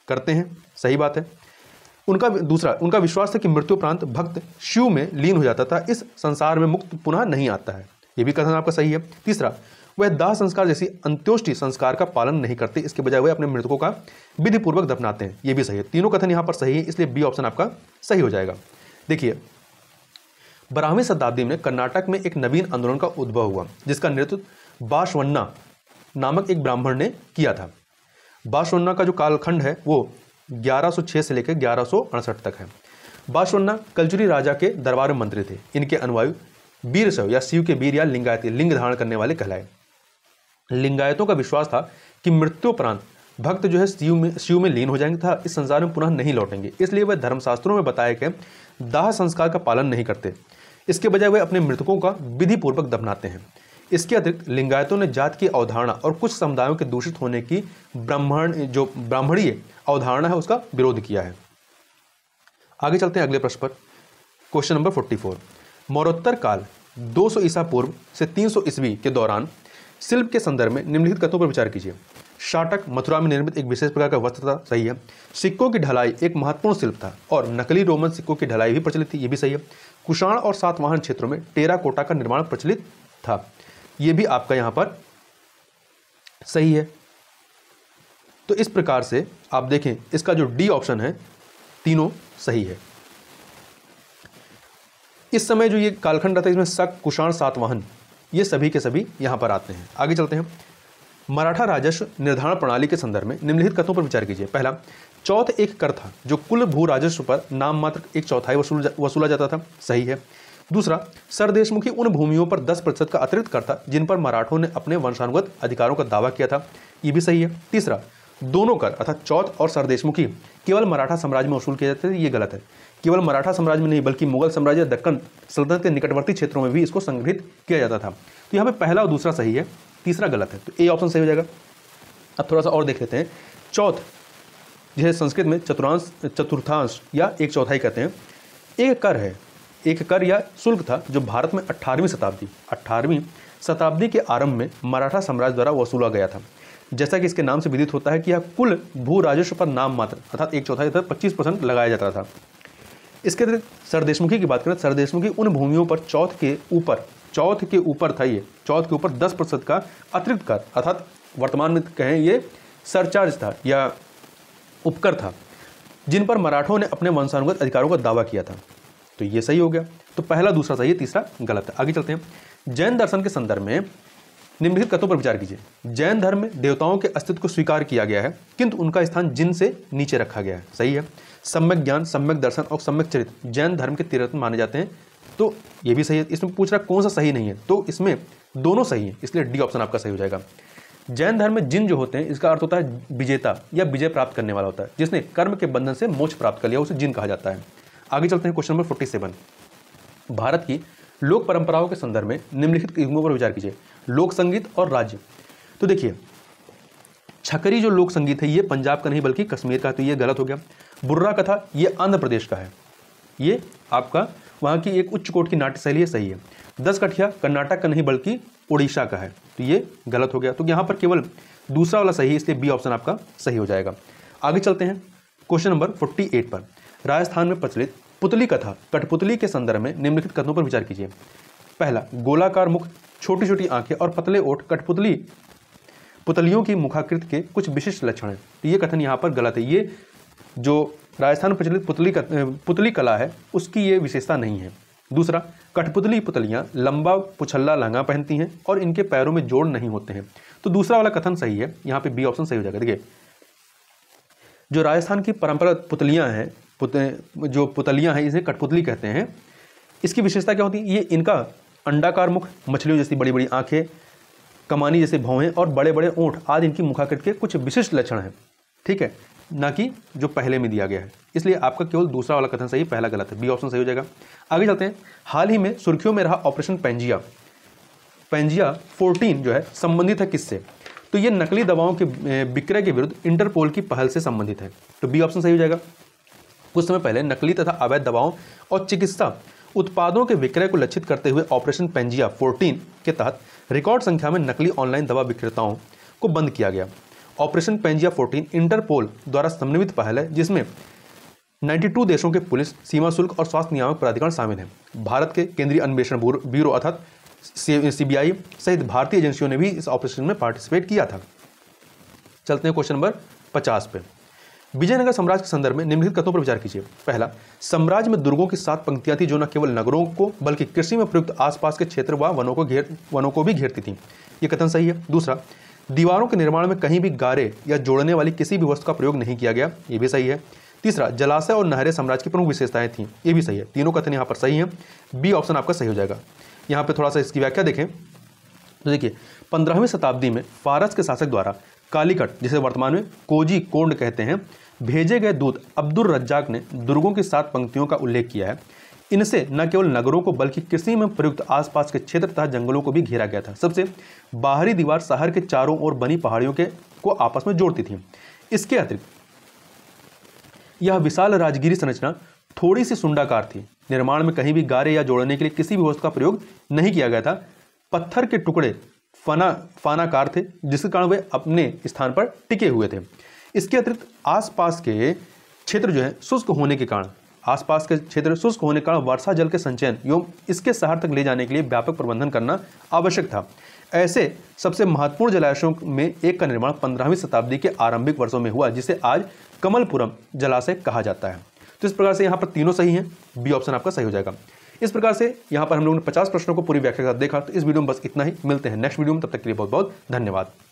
करते हैं। सही बात है। उनका विश्वास था कि मृत्युपरांत भक्त शिव में लीन हो जाता था, इस संसार में मुक्त पुनः नहीं आता है। यह भी कथन आपका सही है। तीसरा, वह दाह संस्कार जैसी अंत्योष्टि संस्कार का पालन नहीं करते, इसके बजाय वह अपने मृतकों का विधि पूर्वक दफनाते हैं। यह भी सही है। तीनों कथन यहां पर सही है, इसलिए बी ऑप्शन आपका सही हो जाएगा। देखिए 12वीं शताब्दी में कर्नाटक में एक नवीन आंदोलन का उद्भव हुआ, जिसका नेतृत्व बाशवन्ना नामक एक ब्राह्मण ने किया था। बाशवन्ना का जो कालखंड है वो 1106 से लेकर 1168 तक है। बाशवन्ना कलचुरी राजा के दरबार में मंत्री थे। इनके अनुयायी वीर शैव या शिव के वीर या लिंगायत लिंग धारण करने वाले कहलाए। लिंगायतों का विश्वास था कि मृत्युपरांत भक्त जो है शिव में लीन हो जाएंगे तथा इस संसार में पुनः नहीं लौटेंगे, इसलिए वे धर्मशास्त्रों में बताए गए दाह संस्कार का पालन नहीं करते। इसके बजाय वे अपने मृतकों का विधि पूर्वक दफनाते हैं। इसके अतिरिक्त लिंगायतों ने जात की अवधारणा और कुछ समुदायों के दूषित होने की ब्राह्मणीय अवधारणा है उसका विरोध किया है। आगे चलते हैं अगले प्रश्न पर, क्वेश्चन नंबर 44। मौर्योत्तर काल 200 ईसा पूर्व से 300 ईस्वी के दौरान शिल्प के संदर्भ में निम्नलिखित कथनों पर विचार कीजिए। शाटक मथुरा में निर्मित एक विशेष प्रकार का वस्त्र था। सही है। सिक्कों की ढलाई एक महत्वपूर्ण शिल्प था और नकली रोमन सिक्कों की ढलाई भी प्रचलित थी। ये भी सही है। कुषाण और सातवाहन क्षेत्रों में टेराकोटा का निर्माण प्रचलित था। ये भी आपका यहां पर सही है। तो इस प्रकार से आप देखें, इसका जो डी ऑप्शन है तीनों सही है। इस समय जो ये कालखंड रहता है, इसमें शक, कुषाण, सातवाहन ये सभी के सभी यहां पर आते हैं। आगे चलते हैं। मराठा राजस्व निर्धारण प्रणाली के संदर्भ में निम्नलिखित कथनों पर विचार कीजिए। पहला, चौथ एक कर था जो कुल भू राजस्व पर नाम मात्र एक चौथाई वसूला जाता था। सही है। दूसरा, सरदेशमुखी उन भूमियों पर 10% का अतिरिक्त कर था जिन पर मराठों ने अपने वंशानुगत अधिकारों का दावा किया था। ये भी सही है। तीसरा, दोनों कर अर्थात चौथ और सरदेशमुखी केवल मराठा साम्राज्य में वसूल किए जाते थे। ये गलत है। केवल मराठा साम्राज्य में नहीं बल्कि मुगल साम्राज्य, दक्कन सल्तनत के निकटवर्ती क्षेत्रों में भी इसको संग्रहित किया जाता था। तो यहाँ पे पहला और दूसरा सही है, तीसरा गलत है। तो ए ऑप्शन सही हो जाएगा। अब थोड़ा सा और देख लेते हैं। चौथ जिसे संस्कृत में चतुर्थांश या एक चौथाई कहते हैं, एक कर है, एक कर या शुल्क था जो भारत में 18वीं शताब्दी के आरंभ में मराठा साम्राज्य द्वारा वसूला गया था। जैसा कि इसके नाम से विदित होता है कि यह कुल भू राजस्व पर नाम मात्र अर्थात एक चौथाई अर्थात 25% लगाया जाता था। इसके अतिरिक्त सरदेशमुखी की बात करें, सरदेशमुखी उन भूमियों पर चौथ के ऊपर था, ये चौथ के ऊपर 10% का अतिरिक्त कर अर्थात वर्तमान में कहें ये सरचार्ज था या उपकर था, जिन पर मराठों ने अपने वंशानुगत अधिकारों का दावा किया था। तो ये सही हो गया। तो पहला दूसरा सही है, तीसरा गलत है। आगे चलते हैं। जैन दर्शन के संदर्भ में निम्नलिखित कथनों पर विचार कीजिए। जैन धर्म में देवताओं के अस्तित्व को स्वीकार किया गया है, किंतु उनका स्थान जिन से नीचे रखा गया है। सही है। सम्यक ज्ञान, सम्यक दर्शन और सम्यक चरित्र जैन धर्म के तीर्थरत्न माने जाते हैं। तो ये भी सही है। इसमें पूछ रहा कौन सा सही नहीं है, तो इसमें दोनों सही है, इसलिए डी ऑप्शन आपका सही हो जाएगा। जैन धर्म में जिन जो होते हैं, इसका अर्थ होता है विजेता या विजय प्राप्त करने वाला होता है, जिसने कर्म के बंधन से मोक्ष प्राप्त कर लिया, उसे जिन कहा जाता है। आगे चलते हैं। Question number 47। भारत की लोक परंपराओं के संदर्भ में निम्नलिखित युग्मों पर विचार कीजिए। लोक संगीत और राज्य। तो देखिए, छकरी जो लोक संगीत है ये पंजाब का नहीं बल्कि कश्मीर का है, तो ये गलत हो गया। बुर्रा कथा ये आंध्र प्रदेश का है, ये आपका वहाँ की एक उच्च कोटि की नाट्य शैली है। सही है। 10 कठिया कर्नाटक का नहीं बल्कि उड़ीसा का है, तो ये गलत हो गया। तो यहाँ पर केवल दूसरा वाला सही है, इसलिए बी ऑप्शन आपका सही हो जाएगा। आगे चलते हैं क्वेश्चन नंबर 48 पर। राजस्थान में प्रचलित पुतली कथा कठपुतली के संदर्भ में निम्नलिखित कथनों पर विचार कीजिए। पहला, गोलाकार मुख, छोटी छोटी आंखें और पतले ओठ पुतलियों की मुखाकृति के कुछ विशिष्ट लक्षण हैं। तो ये कथन यहाँ पर गलत है। ये जो राजस्थान में प्रचलित पुतली कला है उसकी ये विशेषता नहीं है। दूसरा, कठपुतली पुतलियां लंबा पुछल्ला लहंगा पहनती हैं और इनके पैरों में जोड़ नहीं होते हैं। तो दूसरा वाला कथन सही है, यहाँ पे बी ऑप्शन सही हो जाएगा। देखिए, जो राजस्थान की परंपरागत पुतलियां हैं, जो पुतलियां हैं इसे कठपुतली कहते हैं। इसकी विशेषता क्या होती है? ये इनका अंडाकार मुख, मछलियों जैसी बड़ी बड़ी आंखें, कमानी जैसे भौहें और बड़े बड़े ओंठ आदि इनकी मुखाकृति के कुछ विशिष्ट लक्षण हैं। ठीक है, ना कि जो पहले में दिया गया है। इसलिए आपका केवल दूसरा वाला कथन सही, पहला गलत है। बी ऑप्शन सही हो जाएगा। आगे चलते हैं। हाल ही में सुर्खियों में रहा ऑपरेशन पेंजिया 14 जो है संबंधित है किससे? तो ये नकली दवाओं के विक्रय के विरुद्ध इंटरपोल की पहल से संबंधित है। तो बी ऑप्शन सही हो जाएगा। कुछ समय पहले नकली तथा अवैध दवाओं और चिकित्सा उत्पादों के विक्रय को लक्षित करते हुए ऑपरेशन पेंजिया 14 के तहत रिकॉर्ड संख्या में नकली ऑनलाइन दवा विक्रेताओं को बंद किया गया। ऑपरेशन पेंजिया 14 इंटरपोल द्वारा समन्वित पहल है जिसमें 92 देशों के पुलिस, सीमा शुल्क और स्वास्थ्य नियामक प्राधिकरण शामिल हैं। भारत के केंद्रीय अन्वेषण ब्यूरो अर्थात CBI सहित भारतीय एजेंसियों ने भी इस ऑपरेशन में पार्टिसिपेट किया था। चलते हैं क्वेश्चन नंबर 50 पे। विजयनगर साम्राज्य के संदर्भ में निम्नलिखित कथनों पर विचार कीजिए। पहला, साम्राज्य में दुर्गों की 7 पंक्तियां थी जो न केवल नगरों को बल्कि कृषि में प्रयुक्त आसपास के क्षेत्र व वनों को भी घेरती थी। ये कथन सही है। दूसरा, दीवारों के निर्माण में कहीं भी गारे या जोड़ने वाली किसी भी वस्तु का प्रयोग नहीं किया गया। ये भी सही है। तीसरा, जलाशय और नहरें साम्राज्य की प्रमुख विशेषताएं थीं। ये भी सही है। तीनों कथन यहाँ पर सही हैं। बी ऑप्शन आपका सही हो जाएगा। यहाँ पे थोड़ा सा इसकी व्याख्या देखें तो देखिए, 15वीं शताब्दी में फारस के शासक द्वारा कालीकट, जिसे वर्तमान में कोजी कोंड कहते हैं, भेजे गए दूत अब्दुल रज्जाक ने दुर्गों की 7 पंक्तियों का उल्लेख किया है। इनसे न केवल नगरों को बल्कि कृषि में प्रयुक्त आसपास के क्षेत्र तथा जंगलों को भी घेरा गया था। सबसे बाहरी दीवार शहर के चारों ओर बनी पहाड़ियों को आपस में जोड़ती थी। इसके अतिरिक्त यह विशाल राजगिरी संरचना थोड़ी सी सुंडाकार थी। निर्माण में कहीं भी गारे या जोड़ने के लिए किसी भी वस्तु का प्रयोग नहीं किया गया था। पत्थर के टुकड़े फानाकार थे जिसके कारण वे अपने स्थान पर टिके हुए थे। इसके अतिरिक्त आसपास के क्षेत्र जो है शुष्क होने के कारण वर्षा जल के संचयन एवं इसके शहर तक ले जाने के लिए व्यापक प्रबंधन करना आवश्यक था। ऐसे सबसे महत्वपूर्ण जलाशयों में एक का निर्माण 15वीं शताब्दी के आरंभिक वर्षों में हुआ जिसे आज कमलपुरम जलाशय कहा जाता है। तो इस प्रकार से यहाँ पर तीनों सही हैं। बी ऑप्शन आपका सही हो जाएगा। इस प्रकार से यहाँ पर हम लोगों ने 50 प्रश्नों को पूरी व्याख्या के साथ देखा। तो इस वीडियो में बस इतना ही। मिलते हैं नेक्स्ट वीडियो में, तब तक के लिए बहुत बहुत धन्यवाद।